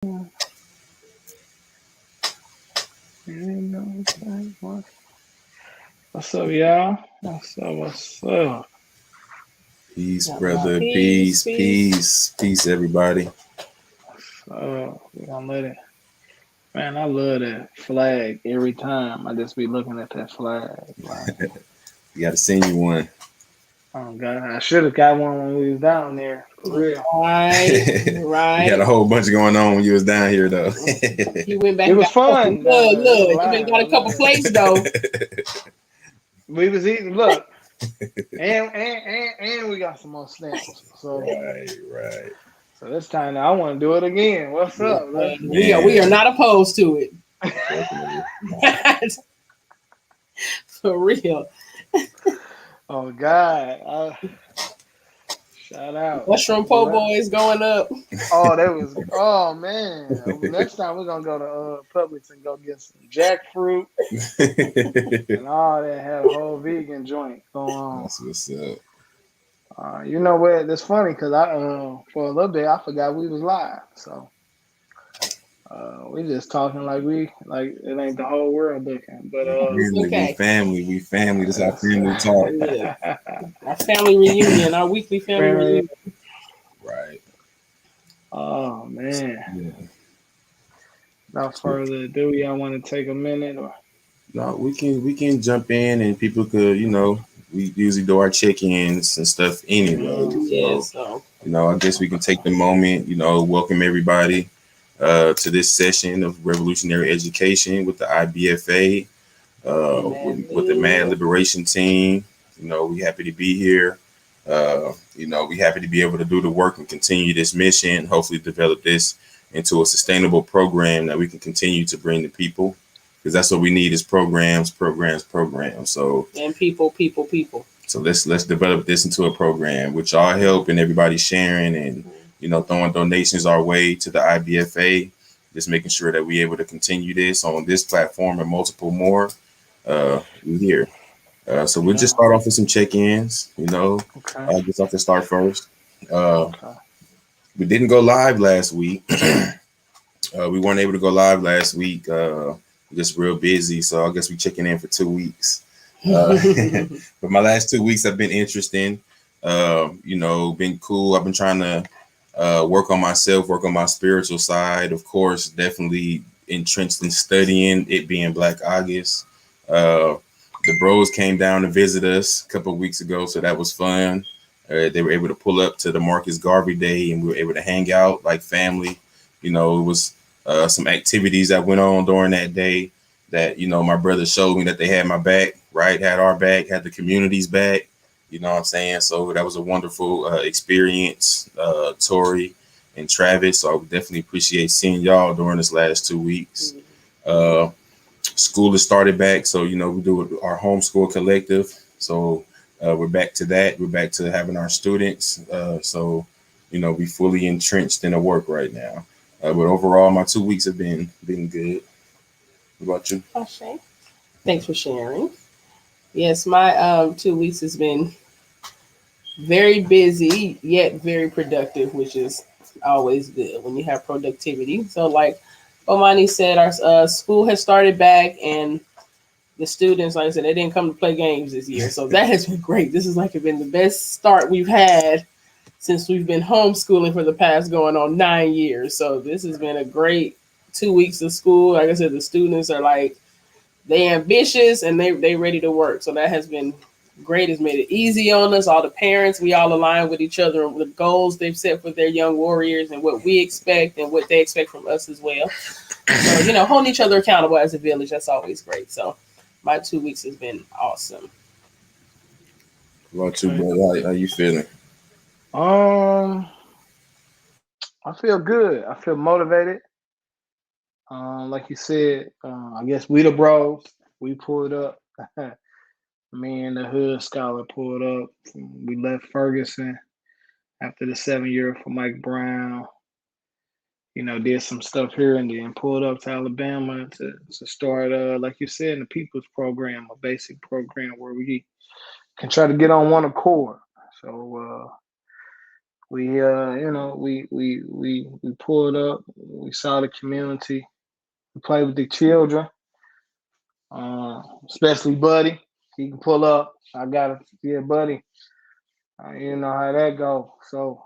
What's up, y'all? What's up? Peace, brother. Peace, everybody. We're gonna let it. Man, I love that flag every time. I just be looking at that flag. Like, You got to send you one. oh God, I should have got one when we was down there. For real. Right. You had a whole bunch going on when you was down here, though. You went back. It was fun. Look, you been got a couple plates though. We was eating. Look, and we got some more stamps. So right. So this time I want to do it again. What's up? We are not opposed to it. For real. Oh God. Shout out. Mushroom po' boys going up. Oh man. Next time we're gonna go to Publix and go get some jackfruit and all that. Have a whole vegan joint going on. That's what's up. You know what? It's funny because I for a little bit I forgot we was live. So we just talking like it ain't the whole world looking. But okay. We family. This is our family talk. Yeah. Our family reunion, our weekly family reunion. Right. Oh man. Yeah. Without further ado, y'all want to take a minute or? No, we can jump in and people could, we usually do our check-ins and stuff anyway. So, I guess we can take the moment, welcome everybody to this session of Revolutionary Education with the IBFA, with the Mad Liberation Team. We happy to be here. We happy to be able to do the work and continue this mission, hopefully develop this into a sustainable program that we can continue to bring to people. Because that's what we need is programs. So and people. So let's develop this into a program with y'all help and everybody sharing and throwing donations our way to the IBFA. Just making sure that we're able to continue this on this platform and multiple more. We here. So we'll just start off with some check-ins. Okay. I guess I can start first. We didn't go live last week. We weren't able to go live last week. Just real busy, so I guess we're checking in for 2 weeks. But my last 2 weeks have been interesting. Been cool. I've been trying to work on myself, work on my spiritual side. Of course, definitely entrenched in studying, it being Black August. The bros came down to visit us a couple of weeks ago, so that was fun. They were able to pull up to the Marcus Garvey Day, and we were able to hang out like family. It was some activities that went on during that day that, my brother showed me that they had my back, right? Had our back, had the community's back, you know what I'm saying? So that was a wonderful experience, Tori and Travis. So I would definitely appreciate seeing y'all during this last 2 weeks. School has started back. So, we do our homeschool collective. So we're back to that. We're back to having our students. So, we fully entrenched in the work right now. But overall, my 2 weeks have been good. What about you? Okay. Thanks for sharing. Yes, my 2 weeks has been very busy, yet very productive, which is always good when you have productivity. So like Bomani said, our school has started back and the students, like I said, they didn't come to play games this year. So that has been great. This has been the best start we've had since we've been homeschooling for the past going on 9 years. So this has been a great 2 weeks of school. Like I said, the students are they ambitious and they ready to work. So that has been great. It's made it easy on us. All the parents, we all align with each other and the goals they've set for their young warriors and what we expect and what they expect from us as well. So, holding each other accountable as a village, that's always great. So my 2 weeks has been awesome. What about you, brother? How you feeling? I feel good. I feel motivated. Like you said, I guess we the bros. We pulled up. Me and the hood scholar pulled up. We left Ferguson after the 7 year for Mike Brown. Did some stuff here and then pulled up to Alabama to start, like you said, in the People's Program, a basic program where we can try to get on one accord. So We we pulled up. We saw the community. We played with the children, especially Buddy. He can pull up. I got it. Yeah, Buddy. You know how that go. So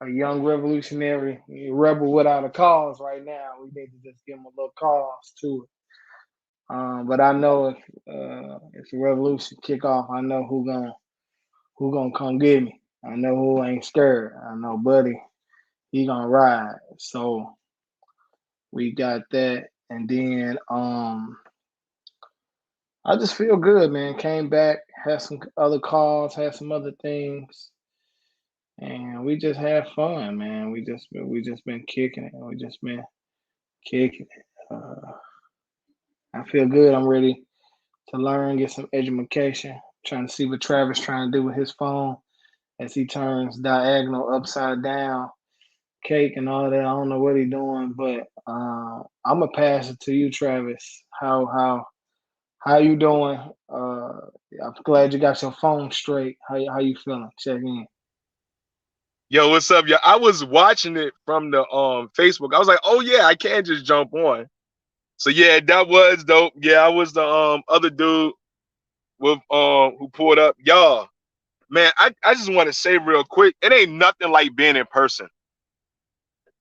a young revolutionary a rebel without a cause right now. We need to just give him a little cause to it. But I know if the revolution kick off, I know who gonna come get me. I know who ain't scared. I know Buddy, he gonna ride. So we got that, and then I just feel good, man. Came back, had some other calls, had some other things, and we just had fun, man. We just been kicking it. We just been kicking it. I feel good. I'm ready to learn, get some education. Trying to see what Travis trying to do with his phone as he turns diagonal upside down cake and all that. I don't know what he's doing, but I'm gonna pass it to you, Travis. How you doing? I'm glad you got your phone straight. How you feeling? Check in. Yo, what's up? Yeah, I was watching it from the Facebook. I was like, oh yeah, I can just jump on. So yeah, that was dope. Yeah, I was the other dude with who pulled up. Y'all, man, I just want to say real quick, it ain't nothing like being in person.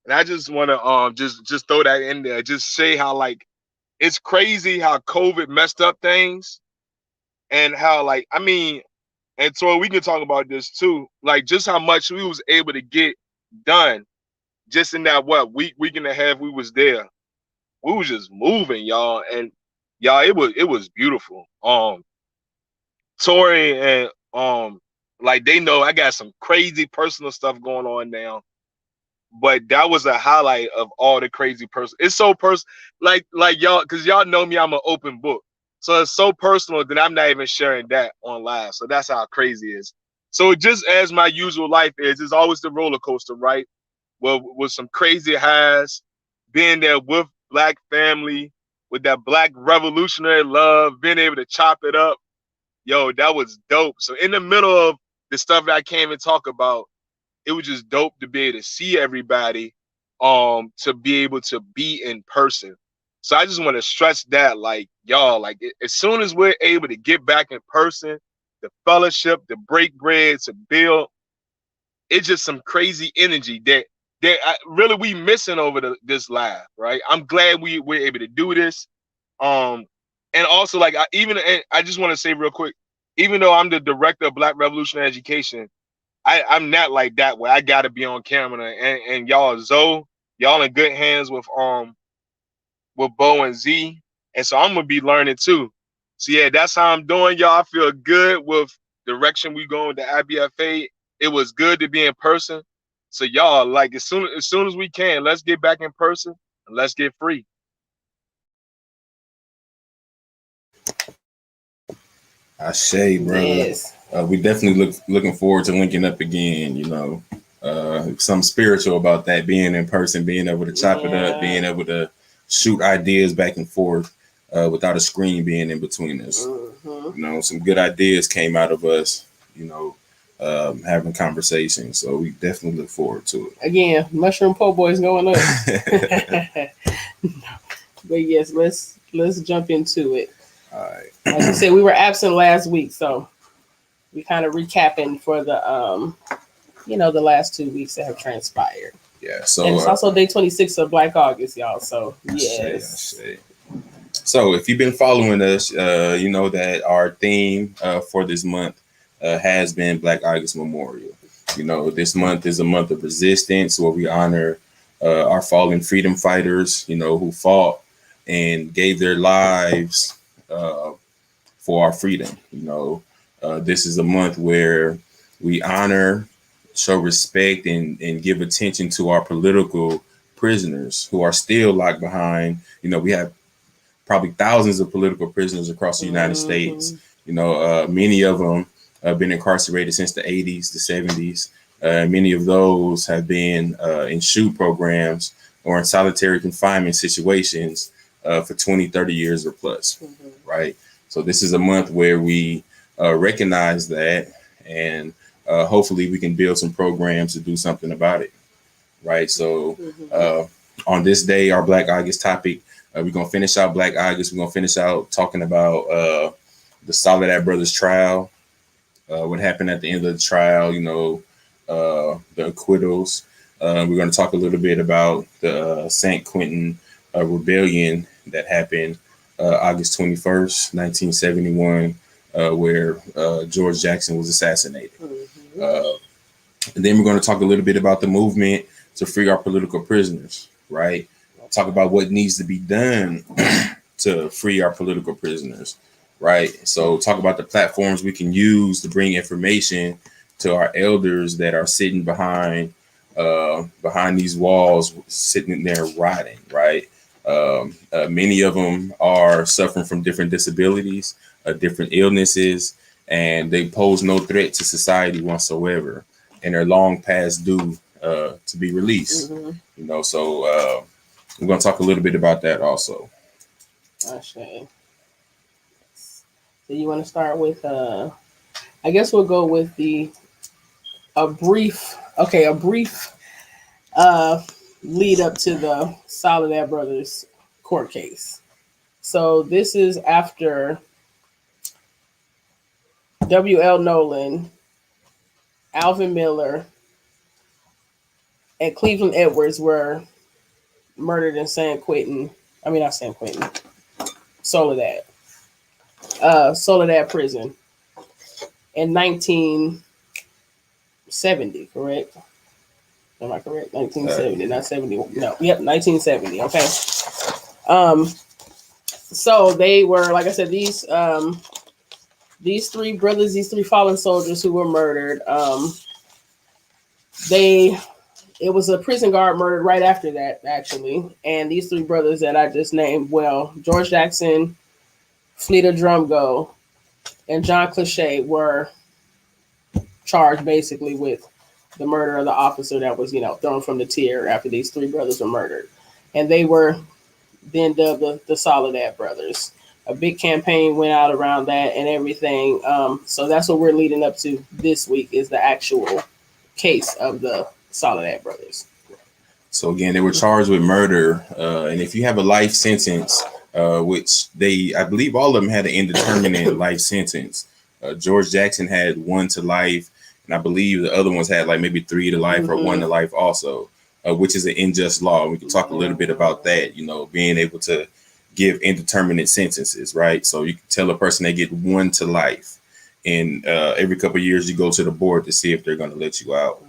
And I just want to just throw that in there. Just say how like it's crazy how COVID messed up things and how like I mean, and so we can talk about this too, like just how much we was able to get done just in that week and a half we was there. We was just moving, y'all, and y'all, it was beautiful. Tori and like they know I got some crazy personal stuff going on now, but that was a highlight of all the crazy person. It's so like y'all, because y'all know me, I'm an open book, so it's so personal that I'm not even sharing that on live. So that's how crazy it is. So just as my usual life is, it's always the roller coaster, right? Well, with some crazy highs, being there with Black family, with that Black revolutionary love, being able to chop it up. Yo, that was dope. So in the middle of the stuff that I can't even talk about, it was just dope to be able to see everybody, to be able to be in person. So I just want to stress that, like, y'all, like as soon as we're able to get back in person, the fellowship, the break bread, to build, it's just some crazy energy that really we missing over this live, right? I'm glad we're able to do this. And also like I just want to say real quick, even though I'm the director of Black Revolutionary Education, I'm not like that where I gotta be on camera and y'all y'all in good hands with Bo and Z. And so I'm gonna be learning too. So yeah, that's how I'm doing, y'all. I feel good with direction we going with the IBFA. It was good to be in person. So y'all, like as soon as we can, let's get back in person and let's get free. I say, brother. Yes. We definitely looking forward to linking up again. Something spiritual about that, being in person, being able to chop it up, being able to shoot ideas back and forth without a screen being in between us. Some good ideas came out of us. Having conversations. So we definitely look forward to it. Again, mushroom po' boys going up. But yes, let's jump into it. All right. Like you said, we were absent last week, so we kind of recapping for the the last 2 weeks that have transpired. Yeah. So and it's also day 26 of Black August, y'all. So yes. I say. So if you've been following us, you know that our theme for this month has been Black August Memorial. This month is a month of resistance where we honor our fallen freedom fighters, who fought and gave their lives for our freedom. This is a month where we honor, show respect, and give attention to our political prisoners who are still locked behind. We have probably thousands of political prisoners across the United States. Many of them have been incarcerated since the 80s, the 70s. Many of those have been in SHOOT programs or in solitary confinement situations for 20, 30 years or plus, right? So this is a month where we recognize that and hopefully we can build some programs to do something about it. Right. So on this day, our Black August topic, we're going to finish out Black August. We're going to finish out talking about the Soledad Brothers trial, what happened at the end of the trial, the acquittals. We're going to talk a little bit about the San Quentin rebellion that happened August 21st, 1971, where George Jackson was assassinated. And then we're going to talk a little bit about the movement to free our political prisoners, right? Talk about what needs to be done to free our political prisoners, right? So talk about the platforms we can use to bring information to our elders that are sitting behind these walls, sitting there rotting, right? Many of them are suffering from different disabilities, different illnesses, and they pose no threat to society whatsoever. And they're long past due to be released. So we're going to talk a little bit about that also. Okay. So you want to start with I guess we'll go with a brief lead up to the Soledad Brothers court case. So this is after W.L. Nolan, Alvin Miller, and Cleveland Edwards were murdered in Soledad prison in 1970, correct? Am I correct? 1970, not 71. No, yep, 1970. Okay. So they were, like I said, these three brothers, these three fallen soldiers who were murdered. It was a prison guard murdered right after that, actually. And these three brothers that I just named, George Jackson, Fleeta Drumgo, and John Cliché were charged basically with the murder of the officer that was, thrown from the tier after these three brothers were murdered. And they were then dubbed the Soledad Brothers. A big campaign went out around that and everything. So that's what we're leading up to this week is the actual case of the Soledad Brothers. So again, they were charged with murder. And if you have a life sentence, which I believe all of them had an indeterminate life sentence. George Jackson had 1 to life. And I believe the other ones had like maybe 3 to life or 1 to life also, which is an unjust law. We can talk a little bit about that, being able to give indeterminate sentences, right? So you can tell a person they get 1 to life. And every couple of years you go to the board to see if they're going to let you out.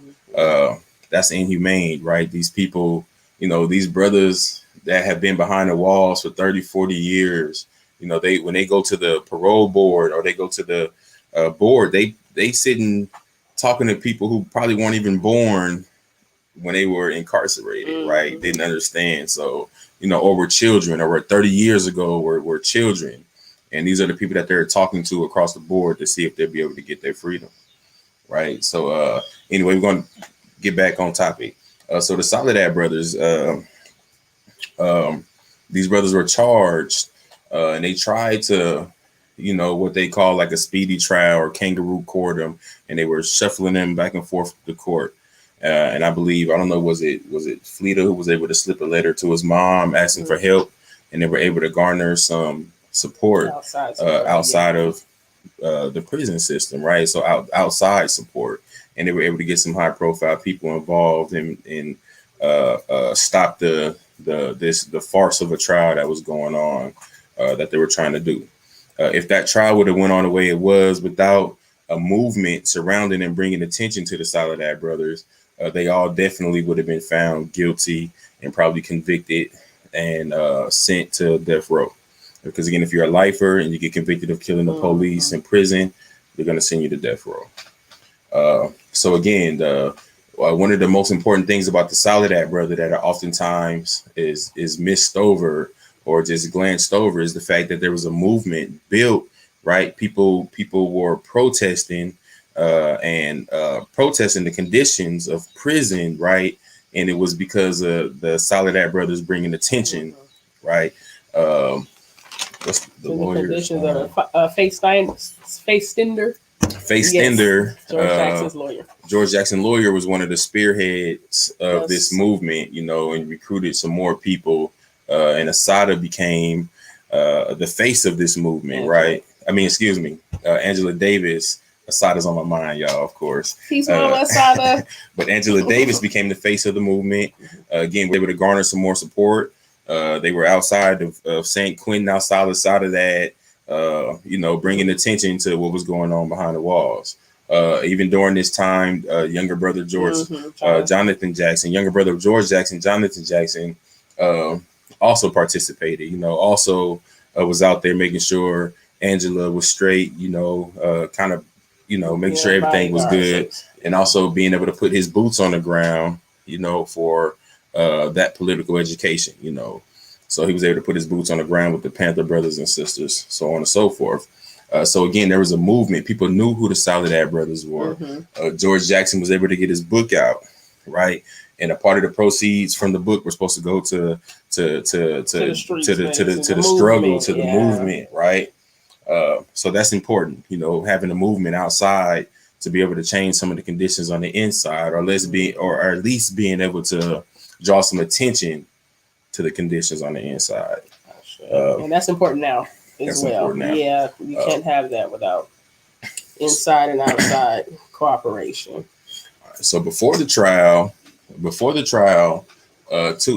That's inhumane, right? These people, these brothers that have been behind the walls for 30, 40 years, when they go to the parole board or they go to the board, they sitting talking to people who probably weren't even born when they were incarcerated, right? Didn't understand. So, or were children, or were 30 years ago were children. And these are the people that they're talking to across the board to see if they'll be able to get their freedom, right? So anyway, we're going to get back on topic. So the Soledad Brothers, these brothers were charged and they tried to, what they call like a speedy trial or kangaroo court them, and they were shuffling them back and forth to court. And I believe, I don't know, was it Fleeta who was able to slip a letter to his mom asking for help, and they were able to garner some support outside of the prison system, right? So outside support, and they were able to get some high profile people involved and stop the farce of a trial that was going on that they were trying to do. If that trial would have went on the way it was without a movement surrounding and bringing attention to the Soledad Brothers, they all definitely would have been found guilty and probably convicted and sent to death row. Because again, if you're a lifer and you get convicted of killing the police in prison, they're going to send you to death row. So again, one of the most important things about the Soledad Brother that are oftentimes is missed over or just glanced over is the fact that there was a movement built, right? People were protesting and protesting the conditions of prison, right? And it was because of the Soledad Brothers bringing attention, right? What's the lawyer's conditions of face Face Yes. Stender, George Jackson's lawyer. George Jackson Lawyer was one of the spearheads of this movement, you know, and recruited some more people. And Asada became the face of this movement, right? I mean, excuse me, Angela Davis. Asada's on my mind, y'all, of course. Peace, Mama Asada. But Angela Davis became the face of the movement. Again, we were able to garner some more support. They were outside of St. Quentin, outside of that, you know, bringing attention to what was going on behind the walls. Even during this time, younger brother Jonathan Jackson, younger brother of George Jackson, Jonathan Jackson, also participated, you know, also was out there making sure Angela was straight, you know, kind of, you know, making sure everything was good, and also being able to put his boots on the ground, you know, for that political education, you know. So he was able to put his boots on the ground with the Panther brothers and sisters, so on and so forth. So again, there was a movement. People knew who the Soledad brothers were. George Jackson was able to get his book out, right? And a part of the proceeds from the book were supposed to go to the struggle, to the movement, right? So that's important, you know, having a movement outside to be able to change some of the conditions on the inside, or at least being able to draw some attention to the conditions on the inside. And that's important now as well. Now. Yeah, you can't have that without inside and outside cooperation. So before the trial, two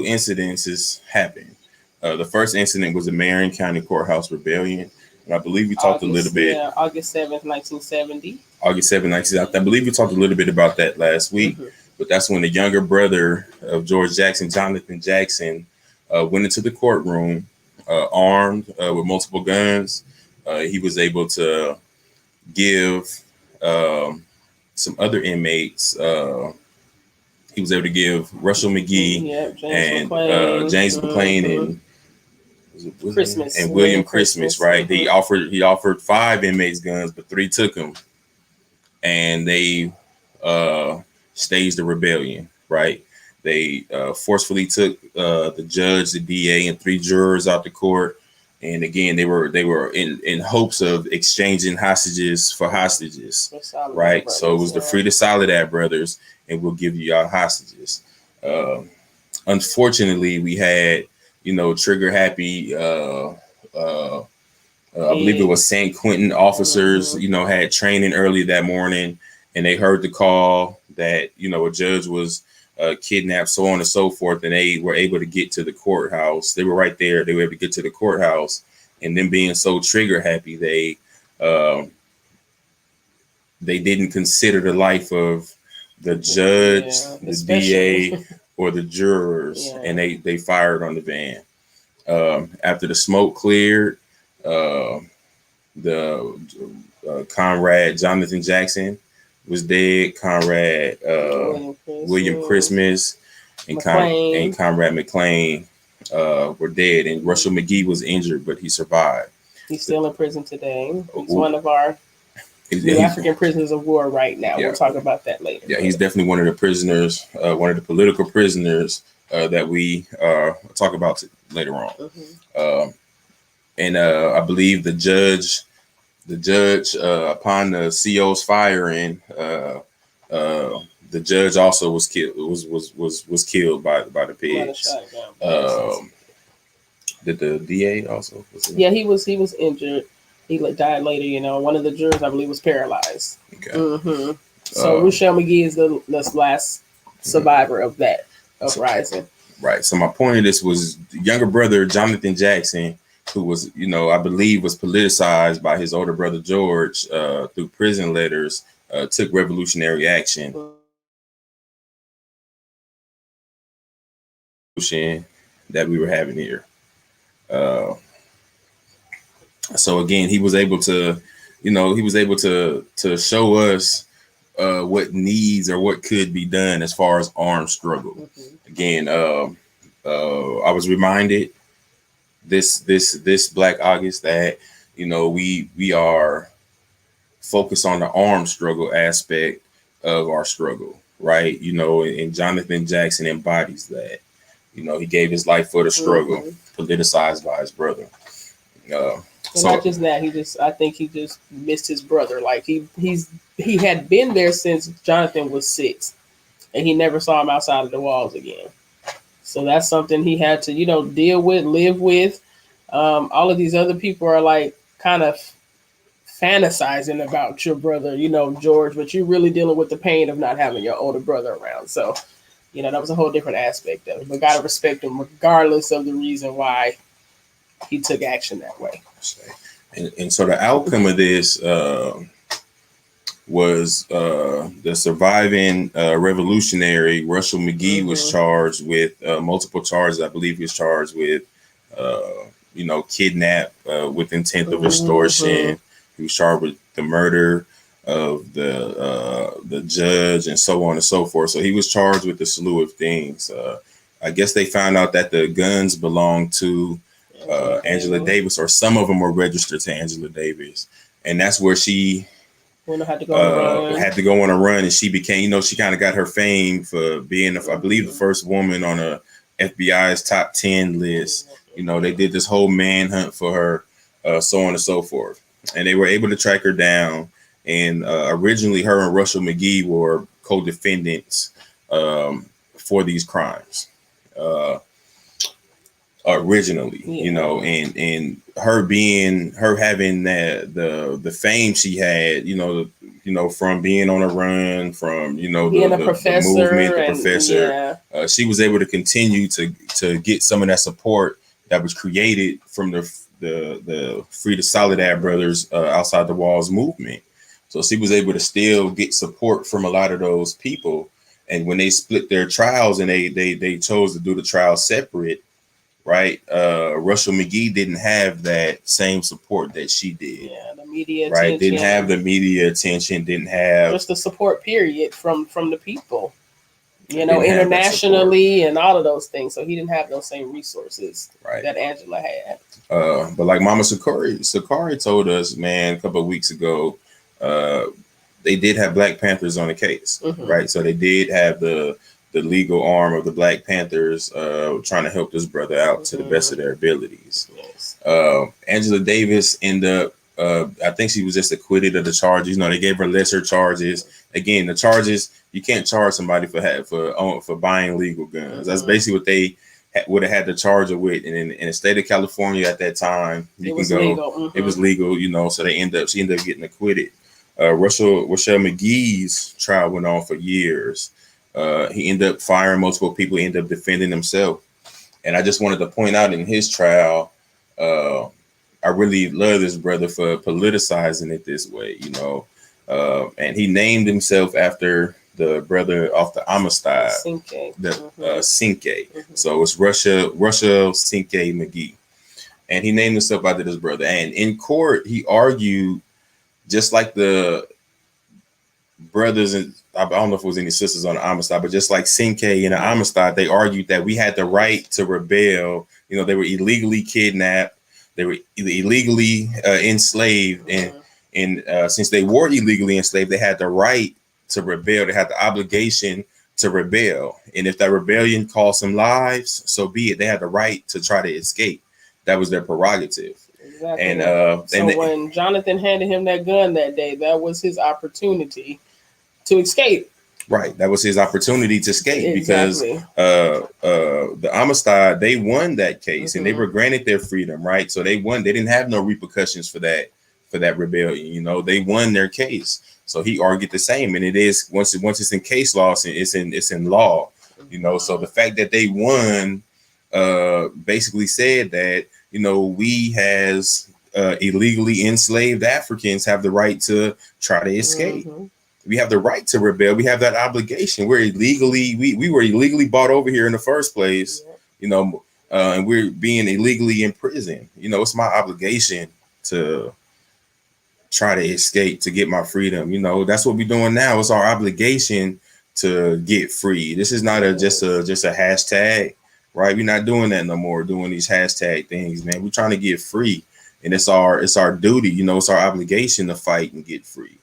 incidences happened. The first incident was the Marion County Courthouse rebellion. And I believe we talked a little bit. Yeah, August 7th, 1970. August 7th, 1970. I believe we talked a little bit about that last week. But that's when the younger brother of George Jackson, Jonathan Jackson, went into the courtroom armed with multiple guns. He was able to give some other inmates. He was able to give Rochelle Mcgee James McClain and Christmas and William Christmas, right? He offered 5 inmates guns, but 3 took them, and they staged the rebellion, right? They forcefully took the judge, the DA, and 3 jurors out the court. And again, they were in hopes of exchanging hostages for hostages, right? So it was to free the Soledad brothers, and we'll give you y'all hostages. Unfortunately, we had, you know, trigger happy. I believe it was St. Quentin officers, you know, had training early that morning, and they heard the call that, you know, a judge was kidnapped, so on and so forth, and they were able to get to the courthouse. They were right there. They were able to get to the courthouse, and then being so trigger happy, they didn't consider the life of the judge, the DA, or the jurors, and they fired on the van. After the smoke cleared, the Comrade Jonathan Jackson was dead. Comrade William Christmas and Comrade McClain were dead, and Rochelle Mcgee was injured, but he survived. He's still in prison today. He's one of our African prisoners of war right now. We'll talk about that later. Yeah, he's definitely one of the prisoners, one of the political prisoners that we talk about later on. And I believe the judge, upon the CO's firing, the judge also was killed. Was killed by the pigs. Did the DA also? Yeah, he was injured. He died later. You know, one of the jurors, I believe, was paralyzed. Okay. So Rochelle Mcgee is the last survivor of that uprising. Right. So my point of this was the younger brother, Jonathan Jackson, who was, you know, I believe was politicized by his older brother, George, through prison letters, took revolutionary action. That we were having here. So again, he was able to, you know, to show us what needs or what could be done as far as armed struggle. Again, I was reminded this Black August that, you know, we are focused on the armed struggle aspect of our struggle, right? You know, and Jonathan Jackson embodies that. You know, he gave his life for the struggle, politicized by his brother. And not just that, I think he just missed his brother. Like he had been there since Jonathan was 6, and he never saw him outside of the walls again. So that's something he had to, deal with, live with. All of these other people are like kind of fantasizing about your brother, George, but you're really dealing with the pain of not having your older brother around. So, that was a whole different aspect of it. But gotta respect him regardless of the reason why he took action that way. And so the outcome of this was the surviving revolutionary Rochelle Mcgee was charged with multiple charges. I believe he was charged with, kidnap with intent of extortion. He was charged with the murder of the judge and so on and so forth. So he was charged with a slew of things. I guess they found out that the guns belonged to Angela Davis, or some of them were registered to Angela Davis, and that's where she had to go on a run, and she became, she kind of got her fame for being, I believe, the first woman on a FBI's top 10 list. They did this whole manhunt for her, so on and so forth, and they were able to track her down. And originally, her and Rochelle Mcgee were co-defendants for these crimes. Originally, and her having the fame she had, from being on a run, from the movement, the professor, she was able to continue to get some of that support that was created from the Free the Soledad brothers outside the walls movement. So she was able to still get support from a lot of those people. And when they split their trials and they chose to do the trial separate, right? Rochelle Mcgee didn't have that same support that she did. Yeah, the media right? attention. Didn't have the media attention, didn't have just the support period from the people. Internationally and all of those things. So he didn't have those same resources that Angela had. But like Mama Sakari told us, man, a couple of weeks ago, they did have Black Panthers on the case, right? So they did have the legal arm of the Black Panthers trying to help this brother out to the best of their abilities. Yes. Angela Davis ended up, I think she was just acquitted of the charges. They gave her lesser charges. Again, the charges, you can't charge somebody for buying legal guns. That's basically what they would have had to charge her with. And in the state of California at that time, it was legal. So she ended up getting acquitted. Rochelle Mcgee's trial went on for years. He ended up firing multiple people. He ended up defending himself. And I just wanted to point out in his trial, I really love this brother for politicizing it this way, and he named himself after the brother off the Amistad, Cinque. So it's Rochelle Cinque Mcgee. And he named himself after this brother. And in court, he argued, just like the brothers, and I don't know if it was any sisters on the Amistad, but just like Cinque and the Amistad, they argued that we had the right to rebel. They were illegally kidnapped. They were illegally enslaved. And since they were illegally enslaved, they had the right to rebel. They had the obligation to rebel. And if that rebellion cost them lives, so be it. They had the right to try to escape. That was their prerogative. Exactly. And when Jonathan handed him that gun that day, that was his opportunity to escape. Right. That was his opportunity to escape because the Amistad, they won that case and they were granted their freedom. Right. So they won. They didn't have no repercussions for that rebellion. They won their case. So he argued the same. And it is once it's in case law, it's in law. So the fact that they won basically said that, we as illegally enslaved Africans have the right to try to escape. We have the right to rebel. We have that obligation. We were illegally bought over here in the first place, and we're being illegally imprisoned. It's my obligation to try to escape, to get my freedom. That's what we're doing now. It's our obligation to get free. This is not just a hashtag, right? We're not doing that no more, doing these hashtag things, man. We're trying to get free. And it's our duty, it's our obligation to fight and get free.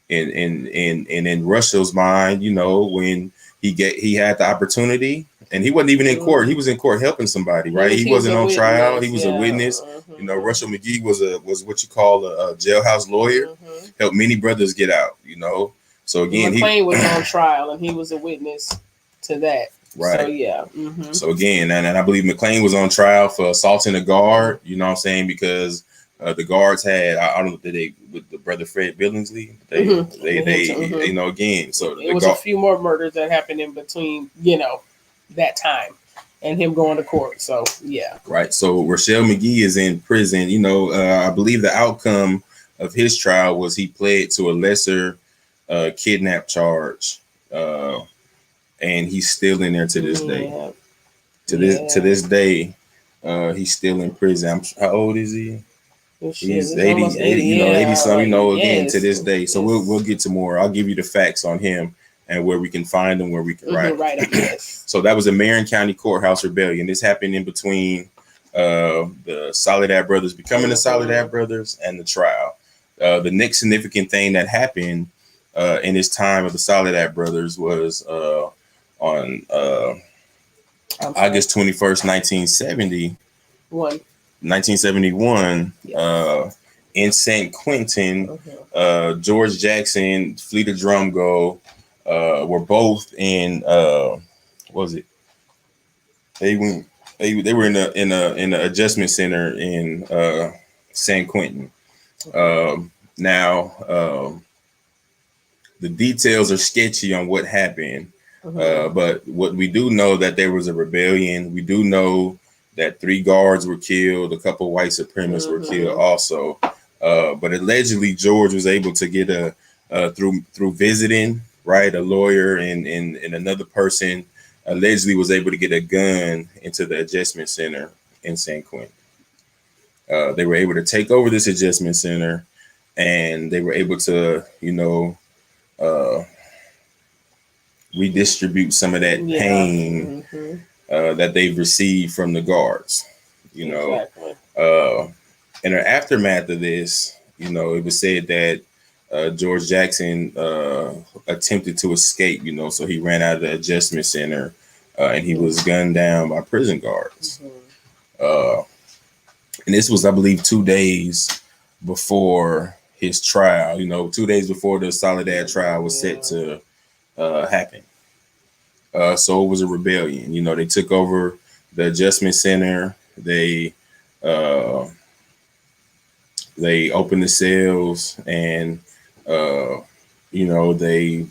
And in Russell's mind, when he had the opportunity, and he wasn't even in court. He was in court helping somebody, right? He wasn't on trial. He was a witness. You know, Rochelle Mcgee was what you call a jailhouse lawyer. Helped many brothers get out. You know, so again, McClain was on trial and he was a witness to that. Right. So yeah. So again, and I believe McClain was on trial for assaulting a guard. You know what I'm saying? Because the guards had, I don't know, did they with the brother Fred Billingsley? They you know, again. So it was a few more murders that happened in between, you know, that time and him going to court. So yeah. Right. So Rochelle Mcgee is in prison. You know, I believe the outcome of his trial was he pled to a lesser kidnap charge. And he's still in there to this day. To this day, he's still in prison. How old is he? He's 80, you know, 80 something, you know, again to this day. So we'll get to more. I'll give you the facts on him and where we can find him, where we can write him. So that was a Marion County Courthouse rebellion. This happened in between the Soledad brothers becoming the Soledad brothers and the trial. The next significant thing that happened in this time of the Soledad brothers was on August 21st, 1971, in St. Quentin, George Jackson, Fleet of Drum Go, were both in what was it? They were in a adjustment center in San Quentin. Now the details are sketchy on what happened. But what we do know that there was a rebellion. We do know that 3 guards were killed. A couple white supremacists were killed also. But allegedly George was able to get through visiting, right? A lawyer and another person allegedly was able to get a gun into the adjustment center in San Quentin. They were able to take over this adjustment center and they were able to, you know, redistribute some of that pain that they've received from the guards, you know. In the aftermath of this, you know, it was said that George Jackson attempted to escape, you know, so he ran out of the adjustment center and he was gunned down by prison guards. And this was, I believe, 2 days before his trial, you know, 2 days before the Soledad trial was set to happen. So it was a rebellion. You know, they took over the adjustment center. They opened the cells and, you know, they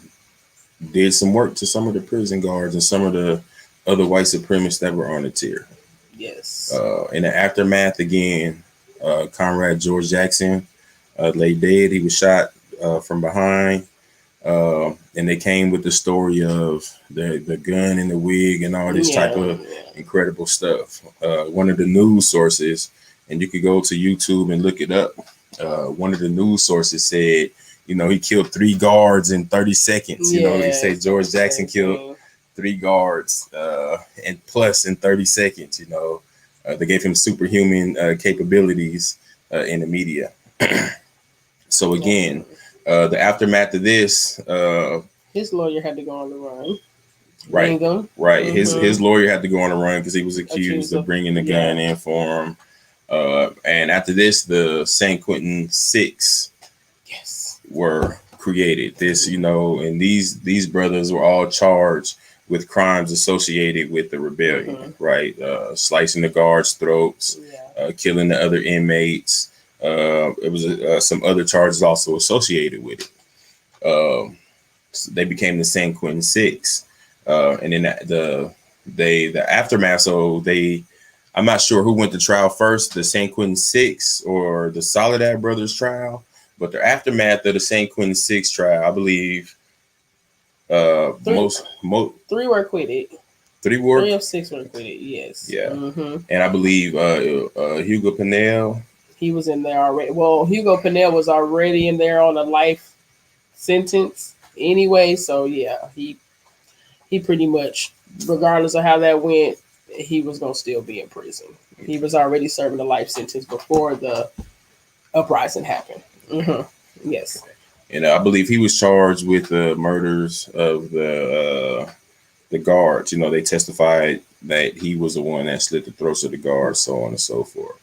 did some work to some of the prison guards and some of the other white supremacists that were on the tier. Yes. In the aftermath, again, Comrade George Jackson lay dead. He was shot from behind. And they came with the story of the gun and the wig and all this type of incredible stuff. One of the news sources, and you could go to YouTube and look it up. One of the news sources said, you know, he killed 3 guards in 30 seconds. You know, they say George Jackson killed 3 guards and plus in 30 seconds. You know, they gave him superhuman capabilities in the media. So again, the aftermath of this, his lawyer had to go on the run. Right. His lawyer had to go on the run because he was accused of bringing the gun in for him. And after this, the San Quentin 6 were created. This, you know, and these brothers were all charged with crimes associated with the rebellion, right? Slicing the guards' throats, killing the other inmates. It was some other charges also associated with it. So they became the San Quentin 6, and then the aftermath. So I'm not sure who went to trial first, the San Quentin 6 or the Soledad brothers trial, but the aftermath of the San Quentin 6 trial, I believe, 3 were acquitted. 3 of 6 were acquitted. Yes. Yeah. And I believe Hugo Pinnell. He was in there already. Well, Hugo Pinnell was already in there on a life sentence anyway. So yeah, he pretty much, regardless of how that went, he was gonna still be in prison. He was already serving a life sentence before the uprising happened. Yes. And I believe he was charged with the murders of the the guards. You know, they testified that he was the one that slit the throats of the guards, so on and so forth.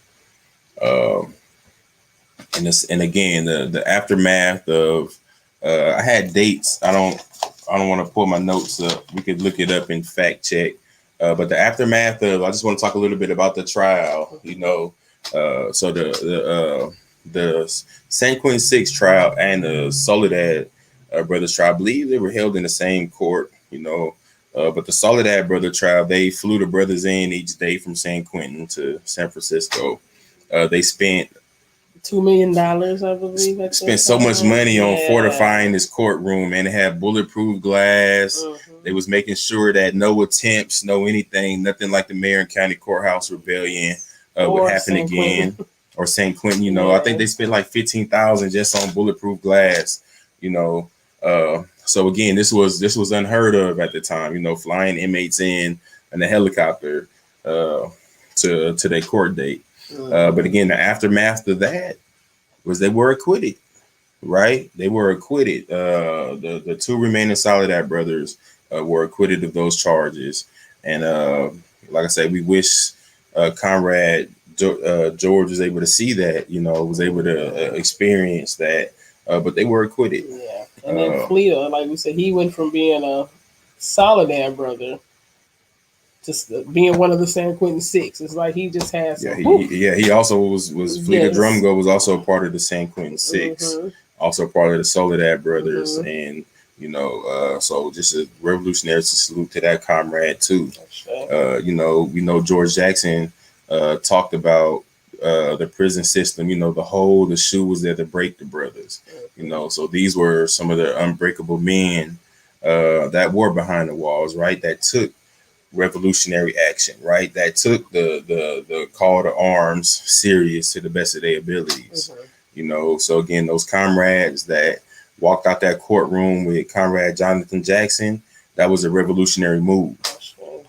And again, the aftermath of I had dates. I don't want to pull my notes up. We could look it up and fact check. But the aftermath of, I just want to talk a little bit about the trial. You know, so the San Quentin 6 trial and the Soledad brothers trial, I believe they were held in the same court. You know, but the Soledad brother trial, they flew the brothers in each day from San Quentin to San Francisco. They spent $2 million, I believe. Spent so much money on fortifying this courtroom, and it had bulletproof glass. They was making sure that no attempts, no anything, nothing like the mayor and county courthouse rebellion would happen again, or St. Quentin. You know, I think they spent like $15,000 just on bulletproof glass. You know, so again, this was unheard of at the time. You know, flying inmates in a helicopter to their court date. But again, the aftermath of that was they were acquitted, right? They were acquitted. The two remaining Soledad brothers were acquitted of those charges. And like I said, we wish Comrade George was able to see that, you know, was able to experience that. But they were acquitted. Yeah. And then Flea, like we said, he went from being a Soledad brother just being one of the San Quentin 6. It's like he just has. He also was Flea Drumgo was also a part of the San Quentin 6, also part of the Soledad brothers, and you know, so just a revolutionary salute to that comrade too. You know, we know George Jackson talked about the prison system. You know, the shoe was there to break the brothers. You know, so these were some of the unbreakable men that were behind the walls, right? That took revolutionary action, right? That took the call to arms serious to the best of their abilities. You know, so again, those comrades that walked out that courtroom with Comrade Jonathan Jackson, that was a revolutionary move,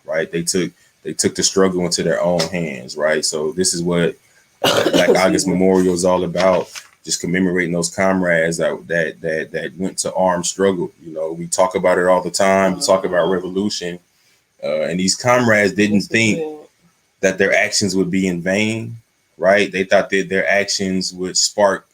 right? They took the struggle into their own hands, right? So this is what Black August Memorial is all about, just commemorating those comrades that went to armed struggle. You know, we talk about it all the time. We talk about revolution. And these comrades didn't think that their actions would be in vain, right? They thought that their actions would spark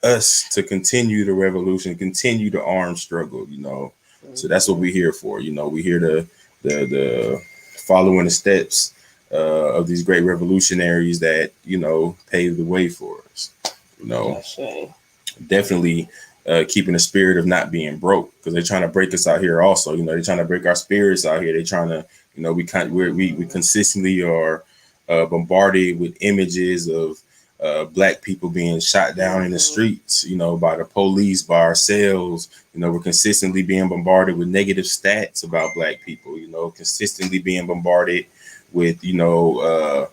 us to continue the revolution, continue the armed struggle, you know. So that's what we're here for. You know, we're here to the following the steps of these great revolutionaries that, you know, paved the way for us. You know, definitely keeping the spirit of not being broke, because they're trying to break us out here also. You know, they're trying to break our spirits out here. They're trying to, you know, we consistently are bombarded with images of Black people being shot down in the streets, you know, by the police, by ourselves. You know, we're consistently being bombarded with negative stats about Black people, you know, consistently being bombarded with, you know,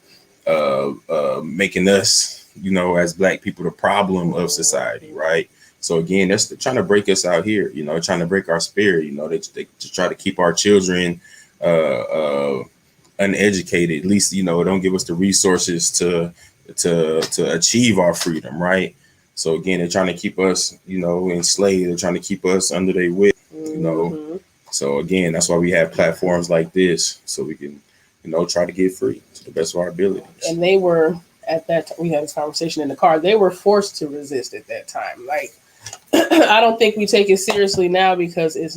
making us, you know, as Black people, the problem of society, right? So again, they're trying to break us out here, you know, trying to break our spirit. You know, they try to keep our children uneducated. At least, you know, don't give us the resources to achieve our freedom, right? So again, they're trying to keep us, you know, enslaved. They're trying to keep us under their whip, you know. So again, that's why we have platforms like this, so we can, you know, try to get free to the best of our abilities. And they were at that time, we had this conversation in the car. They were forced to resist at that time. Like, I don't think we take it seriously now because it's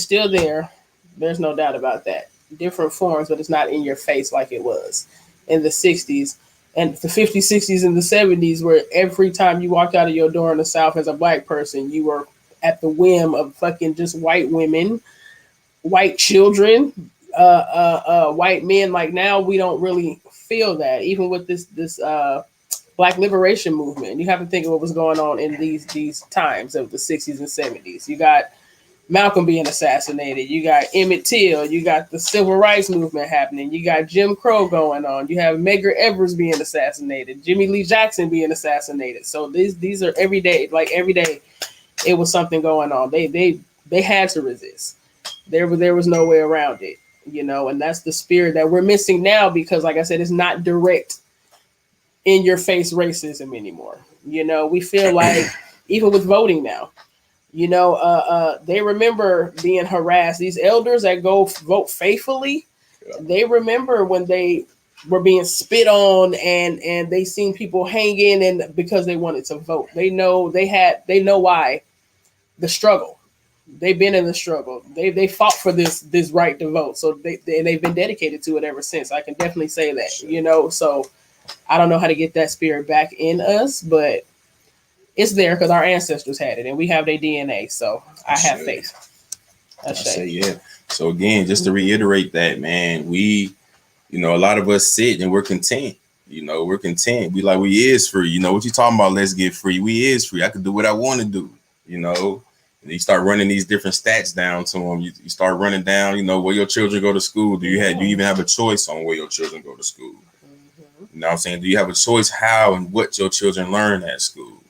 still there. There's no doubt about that. Different forms, but it's not in your face like it was in the 60s and the 50s, 60s, and the 70s, where every time you walked out of your door in the South as a Black person, you were at the whim of fucking just white women, white children, white men. Like, now we don't really feel that, even with this Black liberation movement. You have to think of what was going on in these times of the 60s and 70s. You got Malcolm being assassinated. You got Emmett Till. You got the civil rights movement happening. You got Jim Crow going on. You have Medgar Evers being assassinated. Jimmy Lee Jackson being assassinated. So these are every day. Like, every day, it was something going on. They had to resist. There was no way around it, you know. And that's the spirit that we're missing now, because, like I said, it's not direct in your face racism anymore. You know, we feel like, even with voting now, They remember being harassed. These elders that go vote faithfully, they remember when they were being spit on and they seen people hanging and because they wanted to vote. They know why the struggle. They've been in the struggle. They fought for this right to vote. So they've been dedicated to it ever since. I can definitely say that. So I don't know how to get that spirit back in us, but it's there because our ancestors had it and we have their DNA. So I have faith. I say, yeah. So again, just to reiterate that, man, we, a lot of us sit and we're content. We're content. We is free. What you talking about? Let's get free. We is free. I can do what I want to do. And you start running these different stats down to them. You start running down, where your children go to school. Do you even have a choice on where your children go to school? You know what I'm saying? Do you have a choice how and what your children learn at school?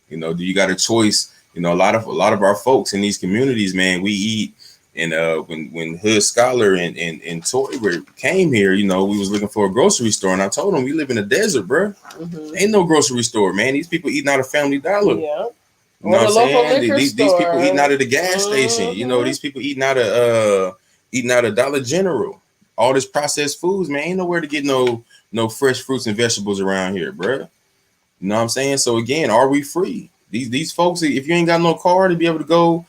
Do you got a choice? A lot of our folks in these communities, man, we eat. And when Hood Scholar and Tory came here, we was looking for a grocery store, and I told them we live in a desert, bro. Ain't no grocery store, man. These people eating out of Family Dollar. Yeah. You know what I'm saying? These people eating out of the gas station. These people eating out of Dollar General. All this processed foods, man. Ain't nowhere to get no fresh fruits and vegetables around here, bro. You know what I'm saying? So again, are we free? These folks, if you ain't got no car to be able to go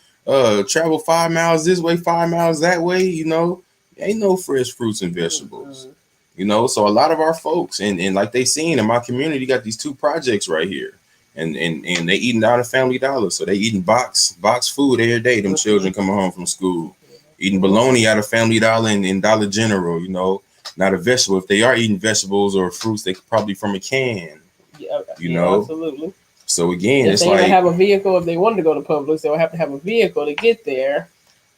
travel 5 miles this way, 5 miles that way, ain't no fresh fruits and vegetables. So a lot of our folks and like they seen in my community got these 2 projects right here. And they eating out of Family Dollar. So they eating box food every day. Them children coming home from school. Eating bologna out of Family Dollar and Dollar General, not a vegetable. If they are eating vegetables or fruits, they probably from a can. Yeah, absolutely. So again, if it's they like have a vehicle, if they wanted to go to Publix, they would have to have a vehicle to get there.